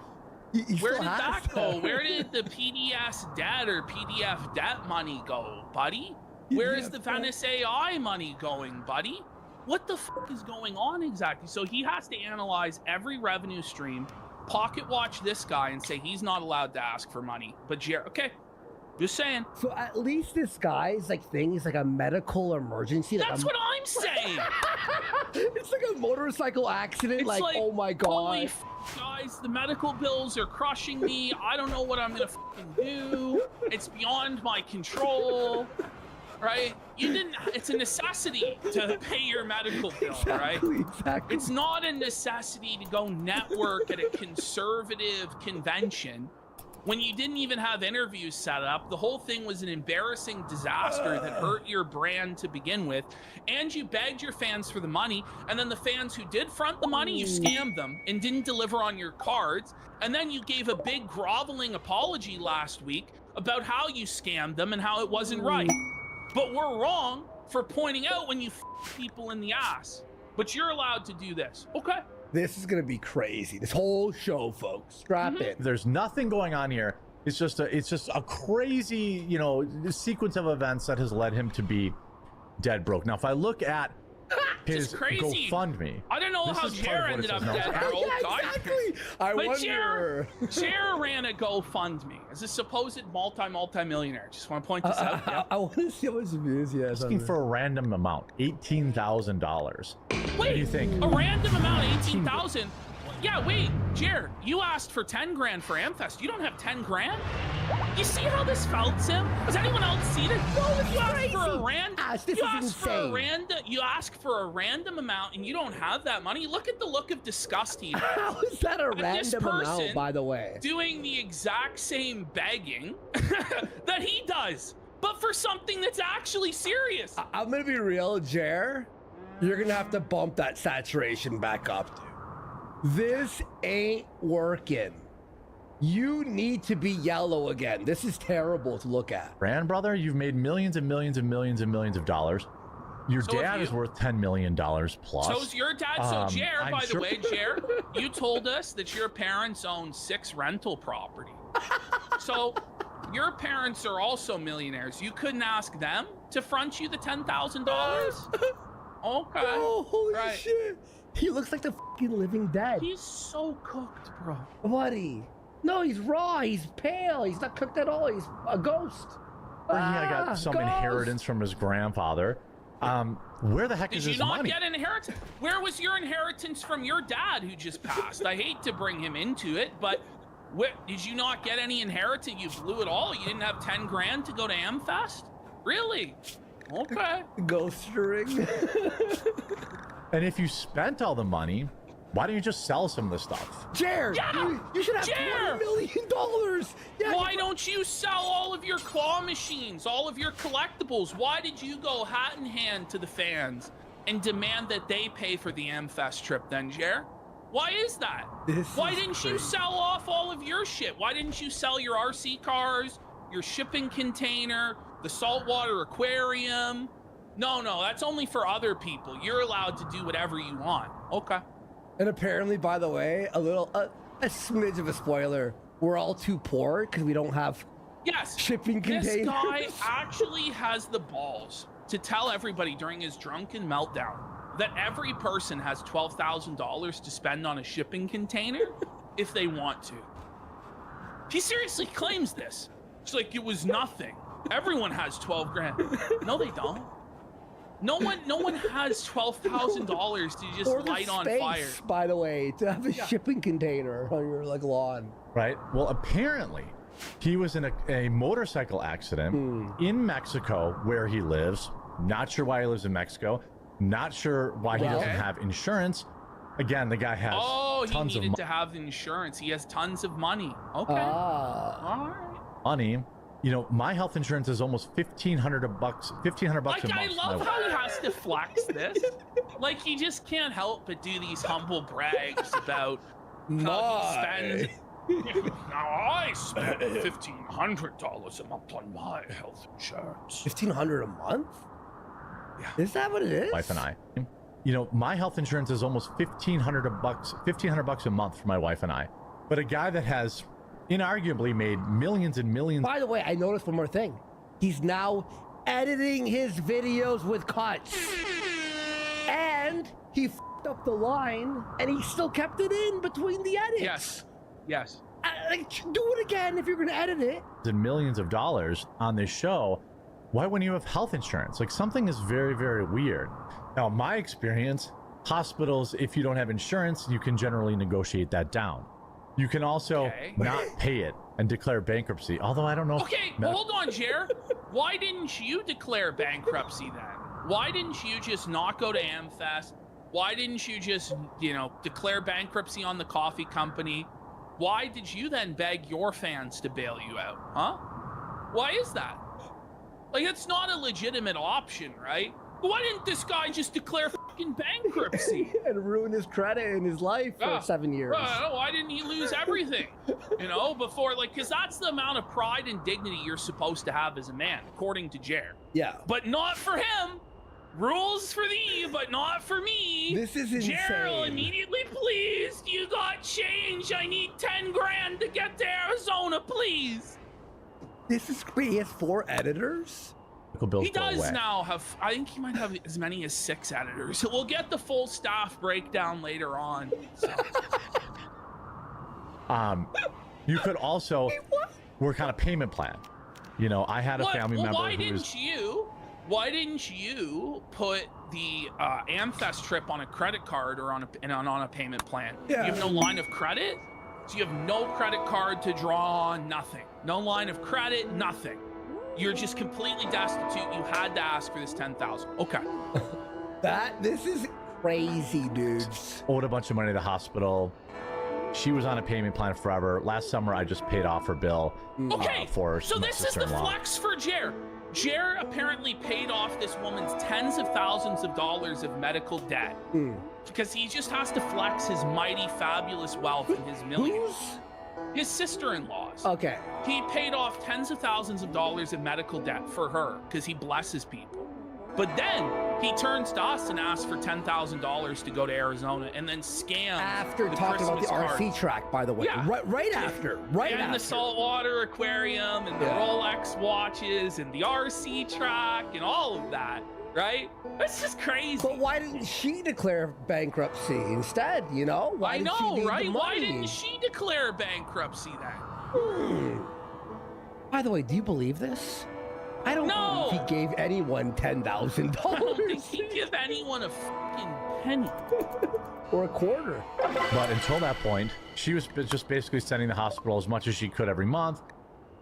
He Where still did has that go? Where did the PDS debt or PDF debt money go, buddy? Where is the Venice AI money going, buddy? What the fuck is going on exactly? So he has to analyze every revenue stream, pocket watch this guy, and say he's not allowed to ask for money. But Jared, okay, just saying. So at least this guy's thing is like a medical emergency. That's what I'm saying. It's like a motorcycle accident. It's like, oh my god, holy guys, the medical bills are crushing me. I don't know what I'm gonna fucking do. It's beyond my control. right? You didn't. It's a necessity to pay your medical bill, right? Exactly. It's not a necessity to go network at a conservative convention when you didn't even have interviews set up. The whole thing was an embarrassing disaster that hurt your brand to begin with, and you begged your fans for the money, and then the fans who did front the money, you scammed them and didn't deliver on your cards, and then you gave a big groveling apology last week about how you scammed them and how it wasn't right. But we're wrong for pointing out when you people in the ass. But you're allowed to do this. Okay. This is gonna be crazy. This whole show, folks. Strap in. There's nothing going on here. It's just a crazy, you know, sequence of events that has led him to be dead broke. Now, if I look at his crazy. GoFundMe, I don't know how Jer ended up dead broke. Yeah, exactly. I But wonder. Jer ran a GoFundMe as a supposed multi-millionaire. Just want to point this out. Yeah. I want to see how much views he has. asking for a random amount, $18,000. Wait, What do you think? a random amount, 18,000? Yeah, wait, Jer, you asked for 10 grand for Amfest. You don't have 10 grand? You see how this felt, Sim? Does anyone else see this? You asked for a you ask for a random amount and you don't have that money. Look at the look of disgust he has. How is that a random amount, by the way? Doing the exact same begging that he does, but for something that's actually serious. I'm gonna be real, Jer. You're gonna have to bump that saturation back up, dude. This ain't working. You need to be yellow again. This is terrible to look at. Brand brother, you've made millions and millions and millions and millions of dollars. Your dad is worth $10 million plus. So's your dad. So Jer, I'm by sure- the way, Jer, you told us that your parents own 6 rental property. So your parents are also millionaires. You couldn't ask them to front you the $10,000? Okay. Oh, holy Right. shit. He looks like the fucking living dead. He's so cooked, bro. Buddy. No, he's raw. He's pale. He's not cooked at all. He's a ghost. Or he got some ghost. inheritance from his grandfather. Where the heck is Did his you not money? get inheritance? Where was your inheritance from your dad who just passed? I hate to bring him into it, but did you not get any inheritance? You blew it all? You didn't have 10 grand to go to Amfest? Really? Okay. Ghost ring. And if you spent all the money, why don't you just sell some of the stuff? Jer, Yeah, you should have Jer. $20 million. Yeah, Why don't you sell all of your claw machines, all of your collectibles? Why did you go hat in hand to the fans and demand that they pay for the Amfest trip then, Jer? Why is that? Why didn't you sell off all of your shit? Why didn't you sell your RC cars, your shipping container, the saltwater aquarium? No, that's only for other people. You're allowed to do whatever you want. Okay. And apparently, by the way, a smidge of a spoiler. We're all too poor because we don't have Yes. shipping containers. This guy actually has the balls to tell everybody during his drunken meltdown that every person has $12,000 to spend on a shipping container if they want to. He seriously claims this. It's like it was nothing. Everyone has 12 grand. No, they don't. No one has $12,000 to just Or the light on space, fire. by the way, to have a shipping container on your lawn. Right? Well, apparently, he was in a motorcycle accident in Mexico where he lives. Not sure why he lives in Mexico. Not sure why he doesn't have insurance. Again, the guy has Oh, he tons of needed to have insurance. He has tons of money. Okay. All right. money. You know, my health insurance is almost $1,500 bucks a Like, month. I love how he has to flex this. Like, he just can't help but do these humble brags about how he spends. Now I spend $1,500 a month on my health insurance. $1,500 a month? Yeah. Is that what it is? Wife and I. You know, my health insurance is almost $1,500 bucks a month for my wife and I. But a guy that has inarguably made millions and millions. By the way, I noticed one more thing. He's now editing his videos with cuts. And he f***ed up the line, and he still kept it in between the edits. Yes. Like, do it again if you're going to edit it. And millions of dollars on this show. Why wouldn't you have health insurance? Like, something is very, very weird. Now, in my experience, hospitals, if you don't have insurance, you can generally negotiate that down. You can also not pay it and declare bankruptcy. Although I don't know. Okay, well, hold on, Jer. Why didn't you declare bankruptcy then? Why didn't you just not go to AmFest? Why didn't you just, declare bankruptcy on the coffee company? Why did you then beg your fans to bail you out, huh? Why is that? Like, it's not a legitimate option, right? Why didn't this guy just declare fucking bankruptcy? And ruin his credit in his life for 7 years. Why didn't he lose everything? Before, because that's the amount of pride and dignity you're supposed to have as a man, according to Jer. Yeah. But not for him. Rules for thee, but not for me. This is insane. Gerald, immediately, please. You got change. I need 10 grand to get to Arizona, please. This is great. He has 4 editors? He does now have, I think he might have as many as 6 editors. So we'll get the full staff breakdown later on. So. You could also work on a payment plan. I had a family member Why didn't you put the AmFest trip on a credit card or on a payment plan? Yeah. You have no line of credit? So you have no credit card to draw on, nothing. No line of credit, nothing. You're just completely destitute. You had to ask for this $10,000. Okay. This is crazy, dudes. Owed a bunch of money to the hospital. She was on a payment plan forever. Last summer, I just paid off her bill. Okay, For so my this is the sister-in-law. flex for Jer. Jer apparently paid off this woman's tens of thousands of dollars of medical debt because he just has to flex his mighty, fabulous wealth and his millions. His sister-in-law's. Okay. He paid off tens of thousands of dollars of medical debt for her because he blesses people. But then he turns to us and asks for $10,000 to go to Arizona and then scams After the talking about the Christmas card. RC track, by the way. Yeah. Right after. And the saltwater aquarium and the Rolex watches and the RC track and all of that, right? That's just crazy. But why didn't she declare bankruptcy instead, Why did she need right? the Why money? didn't she declare bankruptcy then? By the way, do you believe this? I don't believe he gave anyone $10,000. I don't think he'd give anyone a fucking penny. Or a quarter. But until that point, she was just basically sending the hospital as much as she could every month.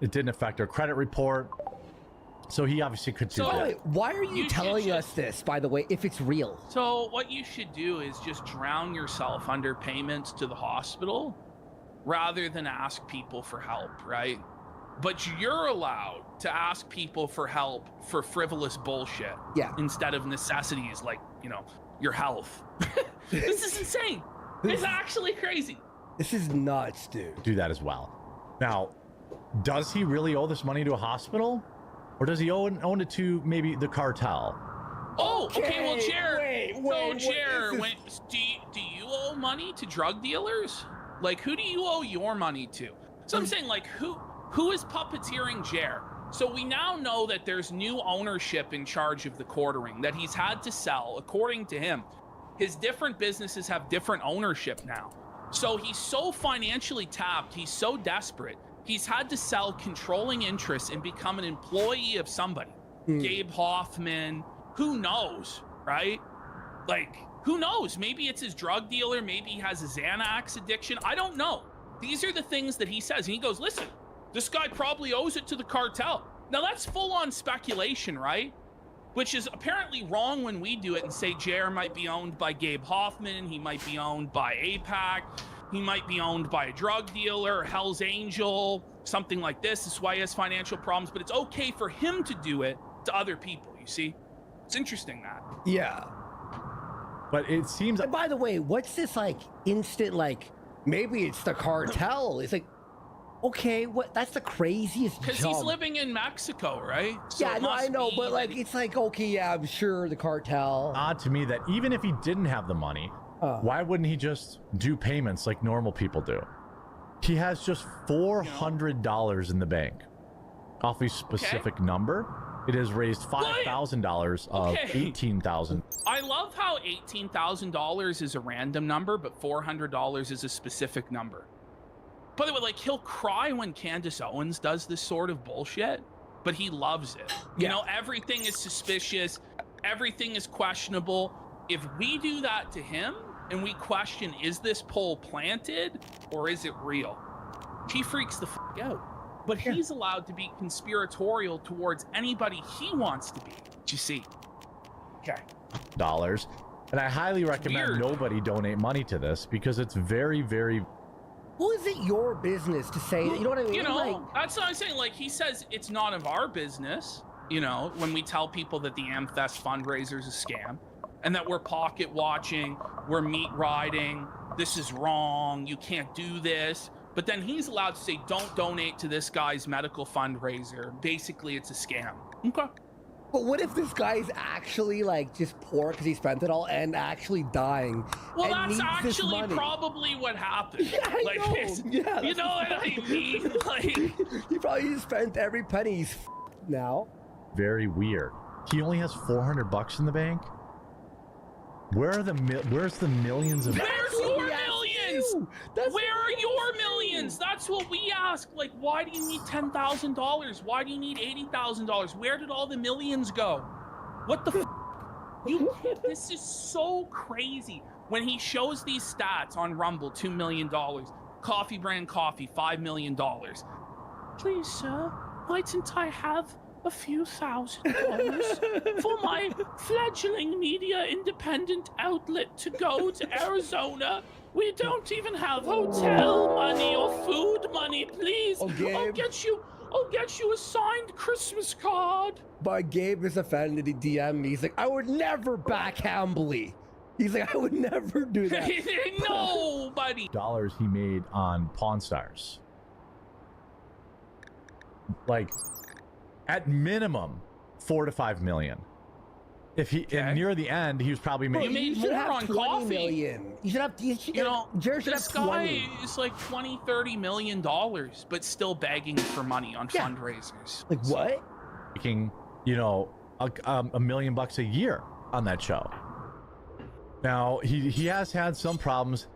It didn't affect her credit report. So he obviously could do that. Wait, why are you telling us this, by the way, if it's real? So what you should do is just drown yourself under payments to the hospital rather than ask people for help, right? But you're allowed to ask people for help for frivolous bullshit instead of necessities like, your health. This is insane. It's actually crazy. This is nuts, dude. Do that as well. Now, does he really owe this money to a hospital? Or does he own it to maybe the cartel? Oh, okay, well, Jer, wait, do you owe money to drug dealers? Like, who do you owe your money to? So I'm saying, like, who is puppeteering Jer? So we now know that there's new ownership in charge of the quartering that he's had to sell. According to him, his different businesses have different ownership now. So he's so financially tapped, he's so desperate, he's had to sell controlling interests and become an employee of somebody. Gabe Hoffman, who knows, right? Like, who knows? Maybe it's his drug dealer, maybe he has a Xanax addiction. I don't know. These are the things that he says. And he goes, listen, this guy probably owes it to the cartel. Now that's full on speculation, right? Which is apparently wrong when we do it and say Jer might be owned by Gabe Hoffman, he might be owned by APAC, he might be owned by a drug dealer, Hell's Angel, something like this. This is why he has financial problems, but it's okay for him to do it to other people, you see? It's interesting that. Yeah. But it seems... And by the way, what's this, instant, maybe it's the cartel? It's like, okay, what? That's the craziest jump. Because he's living in Mexico, right? So yeah, no, I know, but it's like, okay, yeah, I'm sure the cartel. Odd to me that even if he didn't have the money, why wouldn't he just do payments like normal people do? He has just $400 in the bank off a specific number. It has raised $5,000 of $18,000. I love how $18,000 is a random number, but $400 is a specific number. By the way, he'll cry when Candace Owens does this sort of bullshit, but he loves it. You know, everything is suspicious. Everything is questionable. If we do that to him and we question, is this pole planted or is it real? He freaks the fuck out. But he's allowed to be conspiratorial towards anybody he wants to be. Do you see? Okay. Dollars. And I highly recommend Weird. nobody donate money to this because it's very, very... Well, is it your business to say that? You know what I mean? You know, Like, that's what I'm saying. Like, he says it's none of our business, you know, when we tell people that the Amfest fundraiser is a scam and that we're pocket watching, we're meat riding, this is wrong, you can't do this. But then he's allowed to say, don't donate to this guy's medical fundraiser. Basically, it's a scam. Okay. but what if this guy's actually like just poor because he spent it all and actually dying? Well, and that's needs this actually money? probably what happened. Yeah, I like, know. it's- Yeah, you know what I mean? Like, He probably just spent every penny. He's now. very weird. He only has $400 in the bank. Where are the where's the millions of? where's your millions? That's Where are your millions? That's what we ask. Like, why do you need $10,000? Why do you need $80,000? Where did all the millions go? What the? You? This is so crazy. When he shows these stats on Rumble, $2 million. Coffee brand coffee, $5 million. Please, sir, mightn't I have a few $1,000 for my fledgling media independent outlet to go to Arizona? We don't even have hotel money or food money. Please, Okay. I'll get you a signed Christmas card. But Gabe is offended. He DM'd me. He's like, I would never back Hambly. He's like, I would never do that. Nobody. Dollars he made on Pawn Stars. Like, at minimum, 4 to 5 million. If he and near the end, he was probably You making. made You should more have on 20 coffee. million. You should have. You know, Jared should this have 20. guy is like $20-30 million, but still begging for money on Yeah. fundraisers. Like what? making, you know, $1 million a year on that show. Now he has had some problems.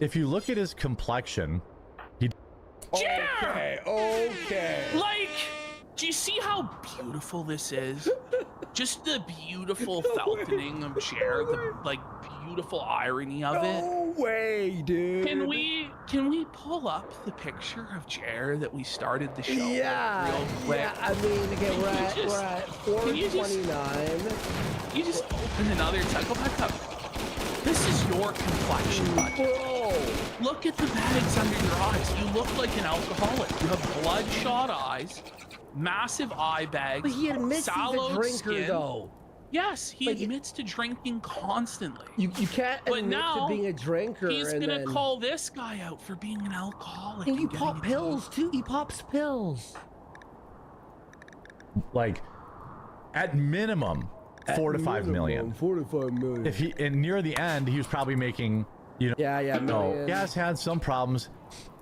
If you look at his complexion, Okay. Okay. Like, do you see how beautiful this is? Just the beautiful feltoning of Cher, the like beautiful irony of it. No way, dude. Can we pull up the picture of Cher that we started the show Yeah. with real quick? Yeah. I mean, okay, Can we're you at just- can you just- 429. You just open another tab. Go back up. This is your complexion, bud. Bro. Look at the bags under your eyes. You look like an alcoholic. You have bloodshot eyes, massive eye bags, But he admits he's a sallow drinker, skin. though. Yes, he Like, admits to drinking constantly. You can't But admit now, to being a drinker. He's and gonna then... call this guy out for being an alcoholic. And you getting pop it pills too. He pops pills. like, at minimum, 4 to 5 million. 4 to 5 million. If he and near the end, he was probably making, you know, Yeah, no, million. he has had some problems.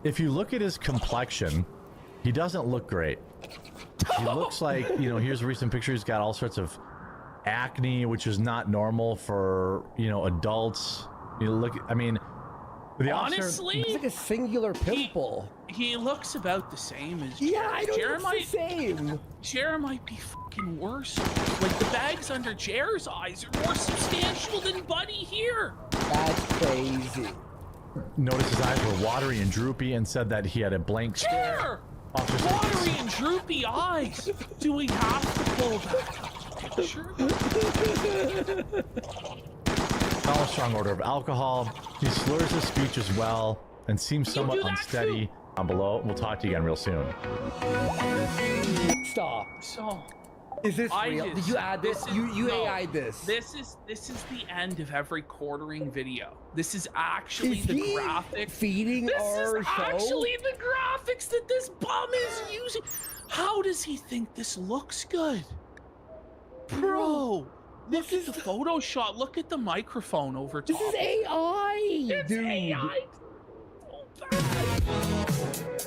If you look at his complexion, he doesn't look great. He looks like, you know, here's a recent picture. He's got all sorts of acne, which is not normal for, you know, adults. You look, I mean, the officer, Honestly, It's like a singular pimple. he looks about the same as Yeah, I know. Jer It's might, the same. Jer might be fucking worse. Like the bags under Jer's eyes are more substantial than Buddy here. That's crazy. noticed his eyes were watery and droopy and said that he had a blank stare. Jer! Officer said- Watery and droopy eyes. Do we have to pull back up the picture? All a strong odor of alcohol. He slurs his speech as well and seems somewhat do that unsteady. Down below, we'll talk to you again real soon. Stop. So Is this I real? just- Did you add this? this is- You no, AI'd this. This is the end of every quartering video. This is actually Is the he graphic. feeding This our is show? actually the graphics that this bum is using. How does he think this looks good? Bro, look at the Photoshop. Look at the microphone over top. This is AI, It's dude. AI. So bad.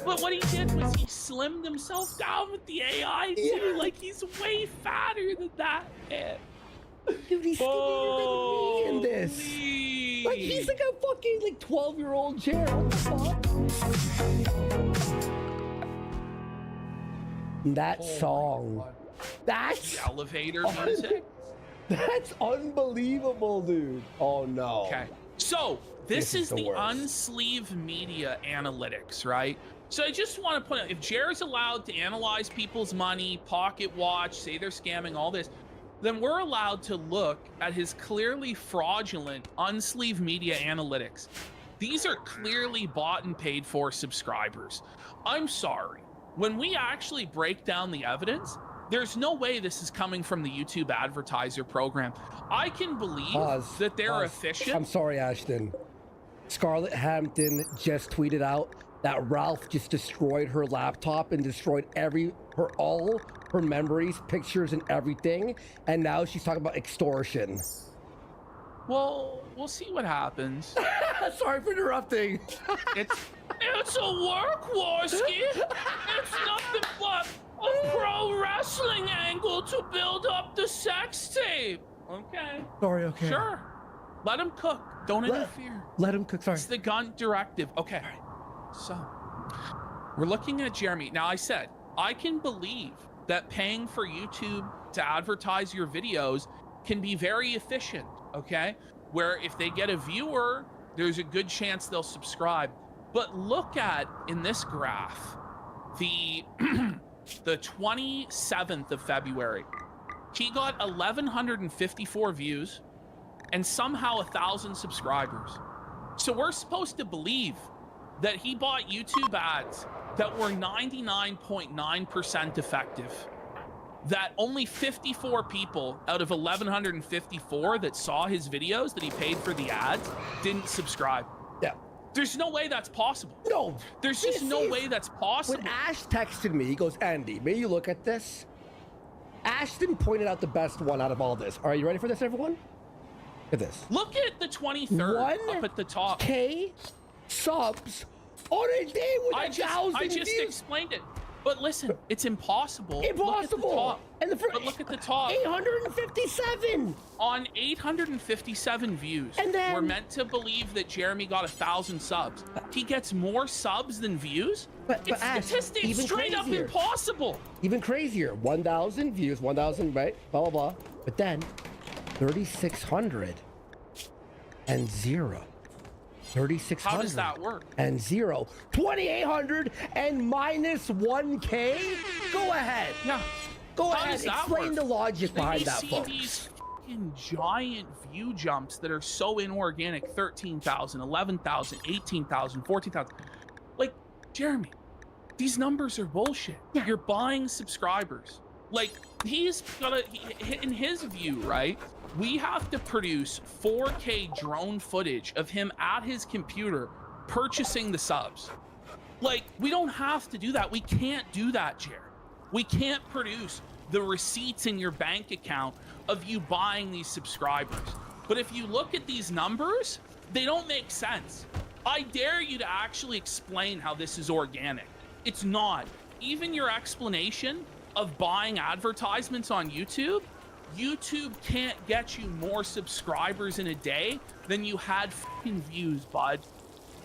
But what he did was he slimmed himself down with the AI too. Like he's way fatter than that man. Dude, he's skinnier than me in this. Holy. Like he's like a fucking like 12-year-old chair. What the fuck? That song. That's elevator music. that's unbelievable, dude. Oh no. Okay. So this is the worst. unsleeve media analytics, right? So I just want to put it, if Jer's allowed to analyze people's money, pocket watch, say they're scamming, all this, then we're allowed to look at his clearly fraudulent unsleeve media analytics. These are clearly bought and paid for subscribers. I'm sorry. When we actually break down the evidence, there's no way this is coming from the YouTube advertiser program. I can believe that they're efficient. I'm sorry, Ashton. Scarlett Hampton just tweeted out that Ralph just destroyed her laptop and destroyed all her memories, pictures, and everything. And now she's talking about extortion. Well, we'll see what happens. Sorry for interrupting. It's a work, Warski. It's nothing but a pro wrestling angle to build up the sex tape. Okay. Sorry, okay. Sure. Let him cook. Don't interfere. Let him cook, sorry. It's the gun directive. Okay. So, we're looking at Jeremy. Now, I said, I can believe that paying for YouTube to advertise your videos can be very efficient, okay? Where if they get a viewer, there's a good chance they'll subscribe. But look at, in this graph, the 27th of February, he got 1,154 views and somehow 1,000 subscribers. So we're supposed to believe that he bought YouTube ads that were 99.9% effective, that only 54 people out of 1,154 that saw his videos that he paid for the ads didn't subscribe. Yeah. There's no way that's possible. No. There's just no way that's possible. When Ash texted me, he goes, Andy, may you look at this? Ashton pointed out the best one out of all this. Are you ready for this, everyone? Look at this. Look at the 23rd up at the top. 1K subs on a day with 1,000 I just views. explained it. But listen, it's impossible. Impossible. Look at the top. And But look at the top. 857. On 857 views, And then- we're meant to believe that Jeremy got 1,000 subs. He gets more subs than views? But It's Ash, statistic even straight up crazier. impossible. Even crazier. 1,000 views, 1,000, right? Blah, blah, blah. But then 3,600 and 0. 3,600. How does that work? And 0. 2,800 and minus 1K? Go ahead. Yeah. Go How ahead. does that Explain work? the logic Then behind you that, see folks. these fucking giant view jumps that are so inorganic. 13,000, 11,000, 18,000, 14,000. Like, Jeremy, these numbers are bullshit. Yeah. You're buying subscribers. Like, he's gonna, in his view, right? We have to produce 4K drone footage of him at his computer purchasing the subs. Like, we don't have to do that. We can't do that, Jer. We can't produce the receipts in your bank account of you buying these subscribers. But if you look at these numbers, they don't make sense. I dare you to actually explain how this is organic. It's not. Even your explanation of buying advertisements on YouTube, YouTube can't get you more subscribers in a day than you had fucking views, bud.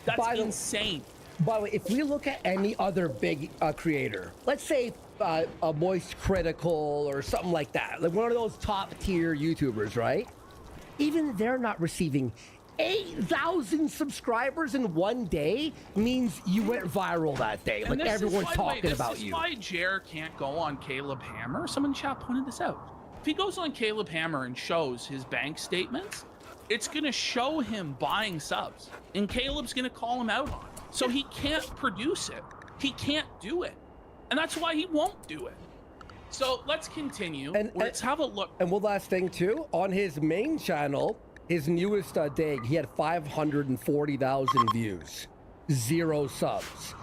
That's insane. By the way, if we look at any other big creator, let's say a Moist Critical or something like that, like one of those top tier YouTubers, right? Even they're not receiving 8,000 subscribers in one day means you went viral that day. Like everyone's talking about you. This is why Jer can't go on Caleb Hammer. Someone in chat pointed this out. If he goes on Caleb Hammer and shows his bank statements, it's going to show him buying subs. And Caleb's going to call him out on it. So he can't produce it. He can't do it. And that's why he won't do it. So let's continue. Let's have a look. And one last thing too, on his main channel, his newest day, he had 540,000 views, 0 subs.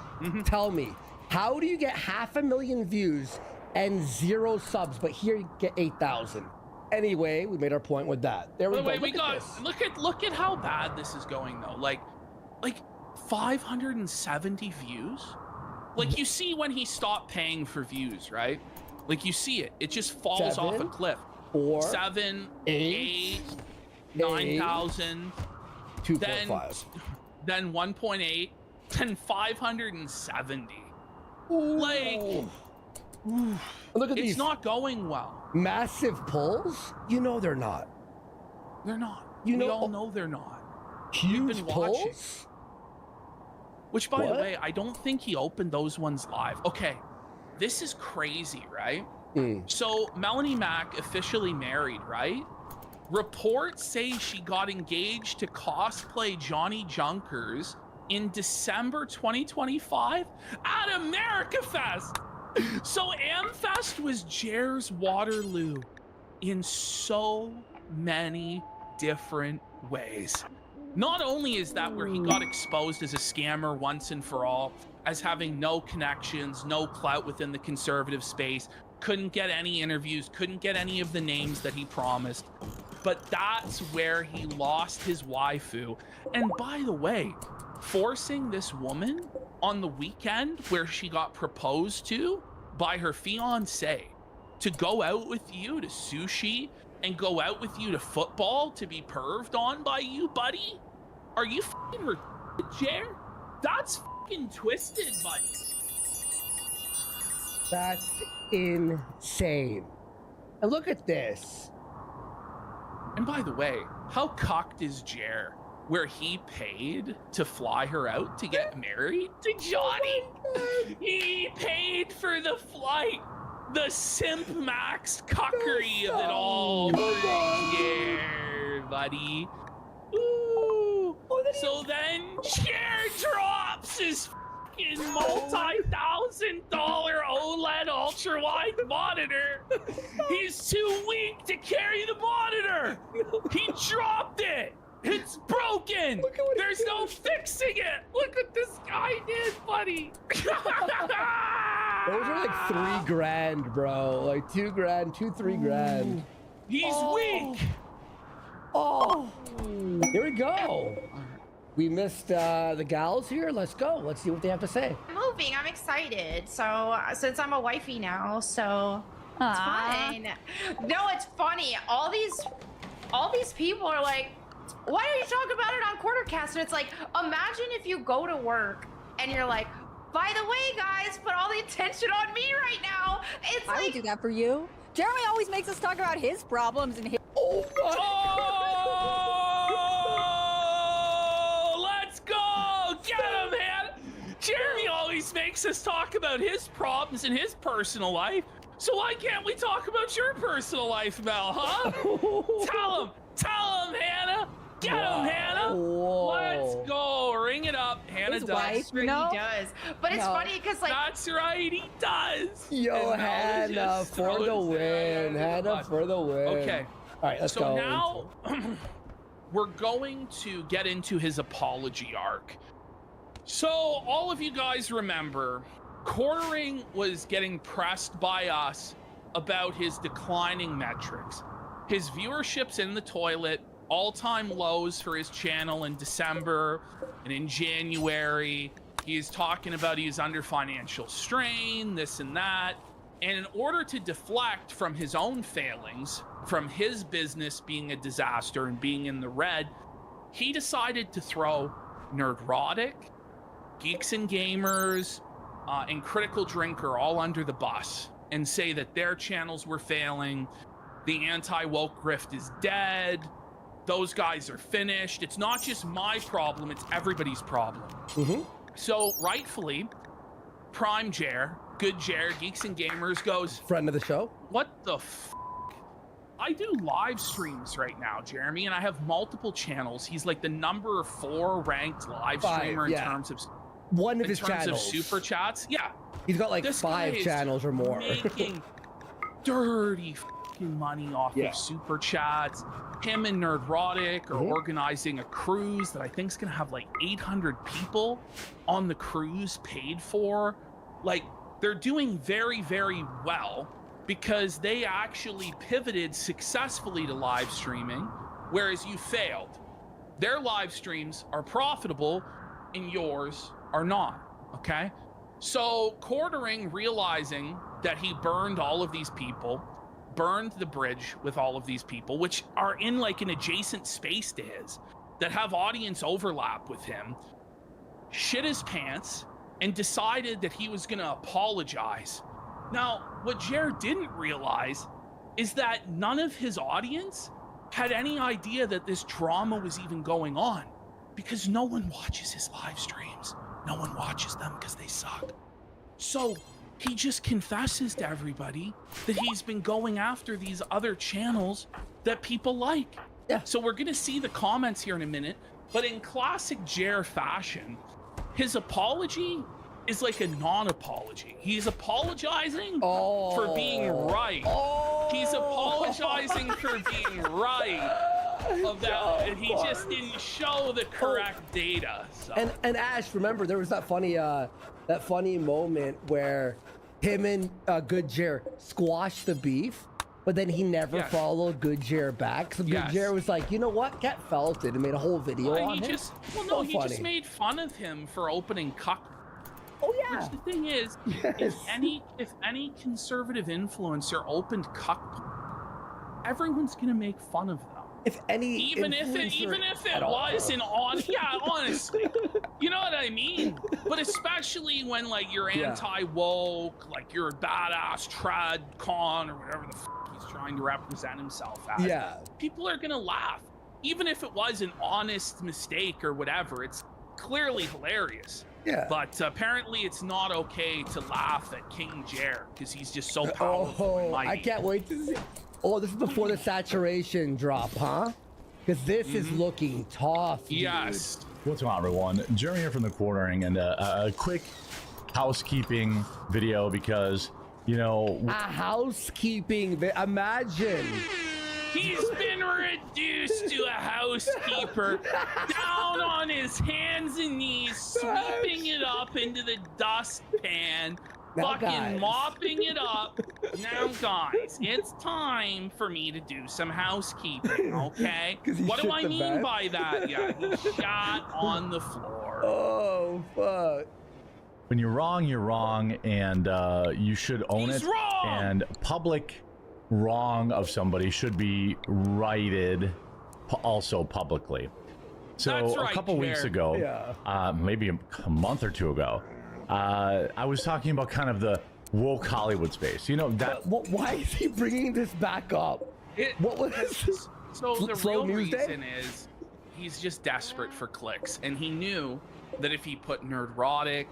Tell me, how do you get 500,000 views and 0 subs, but here you get 8,000? Anyway, we made our point with that. There we go. Look at how bad this is going though. Like 570 views. Like you see when he stopped paying for views, right? Like you see it. It just falls off a cliff. 4, 7, 8, 9,000, 2.5, then 1.8, then 570. Like, look at it's these. not going well. Massive pulls? You know they're not. They're not. You know, we all know they're not. Huge been watching. polls? Which, by the What? way, I don't think he opened those ones live. Okay, this is crazy, right? So Melanie Mac officially married, right? Reports say she got engaged to cosplay Johnny Junkers in December 2025 at America Fest. So Amfest was Jer's Waterloo in so many different ways. Not only is that where he got exposed as a scammer once and for all, as having no connections, no clout within the conservative space, couldn't get any interviews, couldn't get any of the names that he promised, but that's where he lost his waifu. And by the way, forcing this woman on the weekend where she got proposed to by her fiance to go out with you to sushi and go out with you to football to be perved on by you, buddy? Are you fucking retarded, Jer? That's fucking twisted, buddy. That's insane. And look at this. And by the way, how cocked is Jer where he paid to fly her out to get married to Johnny? He paid for the flight. The simp max cuckery of it all. Jer, buddy. Ooh. So then Jer drops his fucking multi-$1,000 OLED ultra-wide monitor. He's too weak to carry the monitor. He dropped it. It's broken. There's no fixing it. Look what this guy did, buddy. Those are like $3,000, bro. Like $2,000, $3,000. He's weak. Oh, here we go. We missed the gals here. Let's go. Let's see what they have to say. Moving. I'm excited. So since I'm a wifey now, so it's fine. No, it's funny. All these people are like, why don't you talk about it on Quartercast? And it's like, imagine if you go to work and you're like, by the way, guys, put all the attention on me right now. It's I like, would do that for you. Jeremy always makes us talk about his problems and his. Oh my! Oh, let's go! Get him, man! Jeremy always makes us talk about his problems in his personal life. So why can't we talk about your personal life, Mel, huh? Tell him, Hannah! Get him, Hannah! Whoa. Let's go! Ring it up. Hannah His does. wife, he does. But it's No. funny because like, That's right, he does! Yo, And Mel Hannah just for the throws it win. under the Hannah bus. for the win. Okay. All right, let's So go. now we're going to get into his apology arc. So all of you guys remember, Quartering was getting pressed by us about his declining metrics. His viewership's in the toilet, all-time lows for his channel in December and in January. He's talking about he's under financial strain, this and that. And in order to deflect from his own failings, from his business being a disaster and being in the red, he decided to throw Nerdrotic, Geeks and Gamers, and Critical Drinker all under the bus and say that their channels were failing. The anti-woke grift is dead. Those guys are finished. It's not just my problem, it's everybody's problem. So rightfully, Prime Jer, Good Jer, Geeks and Gamers goes, Friend of the show. what the f***? I do live streams right now, Jeremy, and I have multiple channels. He's like the number 4 ranked live Five, streamer in yeah. terms of One of his channels. super chats. Yeah, He's got like this guy 5 is channels or more. making dirty fucking money off Yeah. of super chats. Him and Nerdrotic are organizing a cruise that I think is gonna have like 800 people on the cruise paid for. Like, they're doing very, very well because they actually pivoted successfully to live streaming, whereas you failed. Their live streams are profitable and yours are not, okay? So Quartering, realizing that he burned all of these people, burned the bridge with all of these people, which are in like an adjacent space to his, that have audience overlap with him, shit his pants and decided that he was gonna apologize. Now, what Jared didn't realize is that none of his audience had any idea that this drama was even going on. because no one watches his live streams. No one watches them because they suck. So he just confesses to everybody that he's been going after these other channels that people like. Yeah. So we're gonna see the comments here in a minute, but in classic Jer fashion, his apology is like a non-apology. He's apologizing for being right. He's apologizing for being right about, and he just didn't show the correct data. So. And Ash, remember there was that funny moment where him and Good Jer squashed the beef, but then he never followed Good Jer back. So Good Jer was like, you know what? Cat felt it and made a whole video on him. He just made fun of him for opening cuck. Oh yeah. Which the thing is, if any conservative influencer opened cuck, everyone's gonna make fun of them. Even if it wasn't on, honestly, you know what I mean. But especially when like you're anti-woke, like you're a badass trad con or whatever the fuck he's trying to represent himself as. Yeah. People are gonna laugh, even if it was an honest mistake or whatever. It's clearly hilarious. Yeah. But apparently it's not okay to laugh at King Jer because he's just so powerful and mighty. I can't wait to see. Oh, this is before the saturation drop, huh? Because this is looking tough. Dude. Yes. What's going on, everyone? Jeremy here from the Quartering, and a quick housekeeping video because, you know... A housekeeping... Imagine... He's been reduced to a housekeeper, down on his hands and knees, sweeping it up into the dustpan, fucking mopping it up. Now, guys, it's time for me to do some housekeeping, okay? What do I mean by that? Yeah, he shot on the floor. Oh, fuck. When you're wrong, and you should own He's it. wrong! And public wrong of somebody should be righted also publicly. So That's right, a couple weeks ago, maybe a month or two ago, I was talking about kind of the woke Hollywood space. You know that. Why is he bringing this back up? What was this? So the real reason is he's just desperate for clicks, and he knew that if he put Nerdrotic,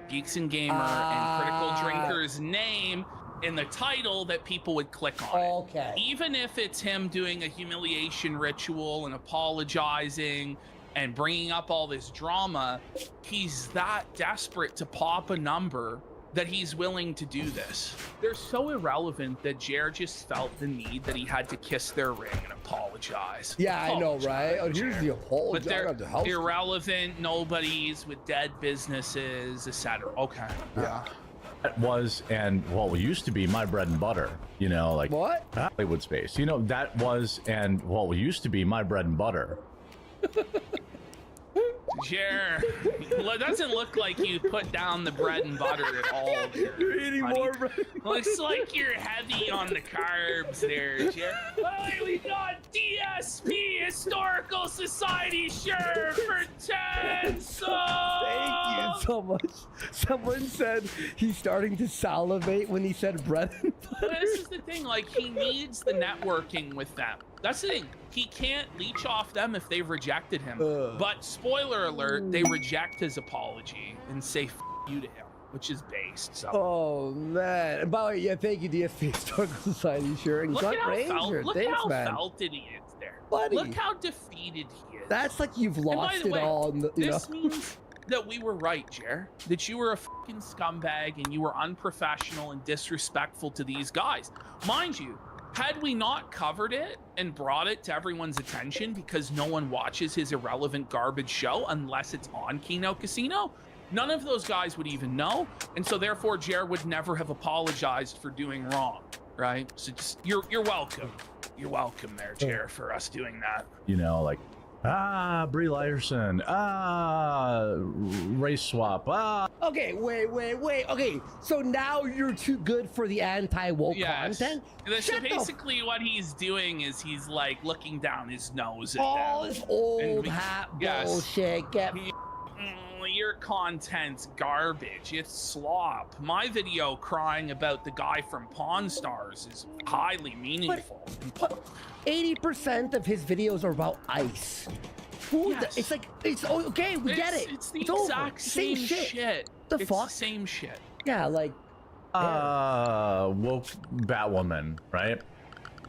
Geeks and Gamer, and Critical Drinker's name in the title, that people would click on it. Even if it's him doing a humiliation ritual and apologizing and bringing up all this drama, he's that desperate to pop a number that he's willing to do this. They're so irrelevant that Jer just felt the need that he had to kiss their ring and apologize. Yeah, I know, right? Oh, here's the apology. But they're irrelevant nobodies with dead businesses, etc. Okay. Yeah. That was, and what used to be my bread and butter, you know, like what? Hollywood space. You know, that was, and what used to be my bread and butter. Jer, it doesn't look like you put down the bread and butter at all. You're eating more bread. Looks like you're heavy on the carbs there, Jer. Oh, we got DSP Historical Society shirt for 10 subs. Thank you so much. Someone said he's starting to salivate when he said bread and butter. This is the thing, like, he needs the networking with them. That's the thing. He can't leech off them if they've rejected him. But spoiler alert, they reject his apology and say F you to him, which is based. So. Oh man! And by the way, yeah, thank you, DSP Historical Society shirt. And Look at how man. felted he is there. Buddy. Look how defeated he is. That's like you've lost it all. This means that we were right, Jer. That you were a fucking scumbag and you were unprofessional and disrespectful to these guys. Mind you, had we not covered it and brought it to everyone's attention because no one watches his irrelevant garbage show unless it's on Keynote Casino, none of those guys would even know. And so therefore, Jer would never have apologized for doing wrong, right? So just, you're welcome. You're welcome there, Jer, for us doing that. You know, like, Brie Larson, race swap, Okay, wait. Okay, so now you're too good for the anti-woke content? So basically what he's doing is he's like looking down his nose at all them. this old hat bullshit. Your content's garbage. It's slop. My video crying about the guy from Pawn Stars is highly meaningful. But 80% of his videos are about ice. food. Yes. It's like it's okay. We get it. It's the over. exact same shit. The It's fuck? the same shit. Yeah, like woke Batwoman, right?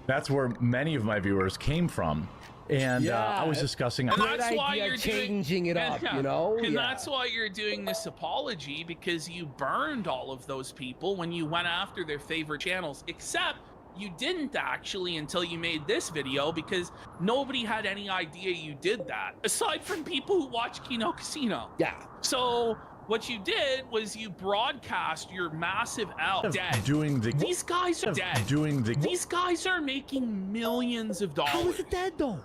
That's where many of my viewers came from. And I was discussing And Great that's why idea you're changing it up, you know? And Yeah. that's why you're doing this apology, because you burned all of those people when you went after their favorite channels, except you didn't actually until you made this video, because nobody had any idea you did that, aside from people who watch Kino Casino. Yeah. So what you did was you broadcast your massive dead. These guys are dead. These guys are making millions of dollars. How is it dead though?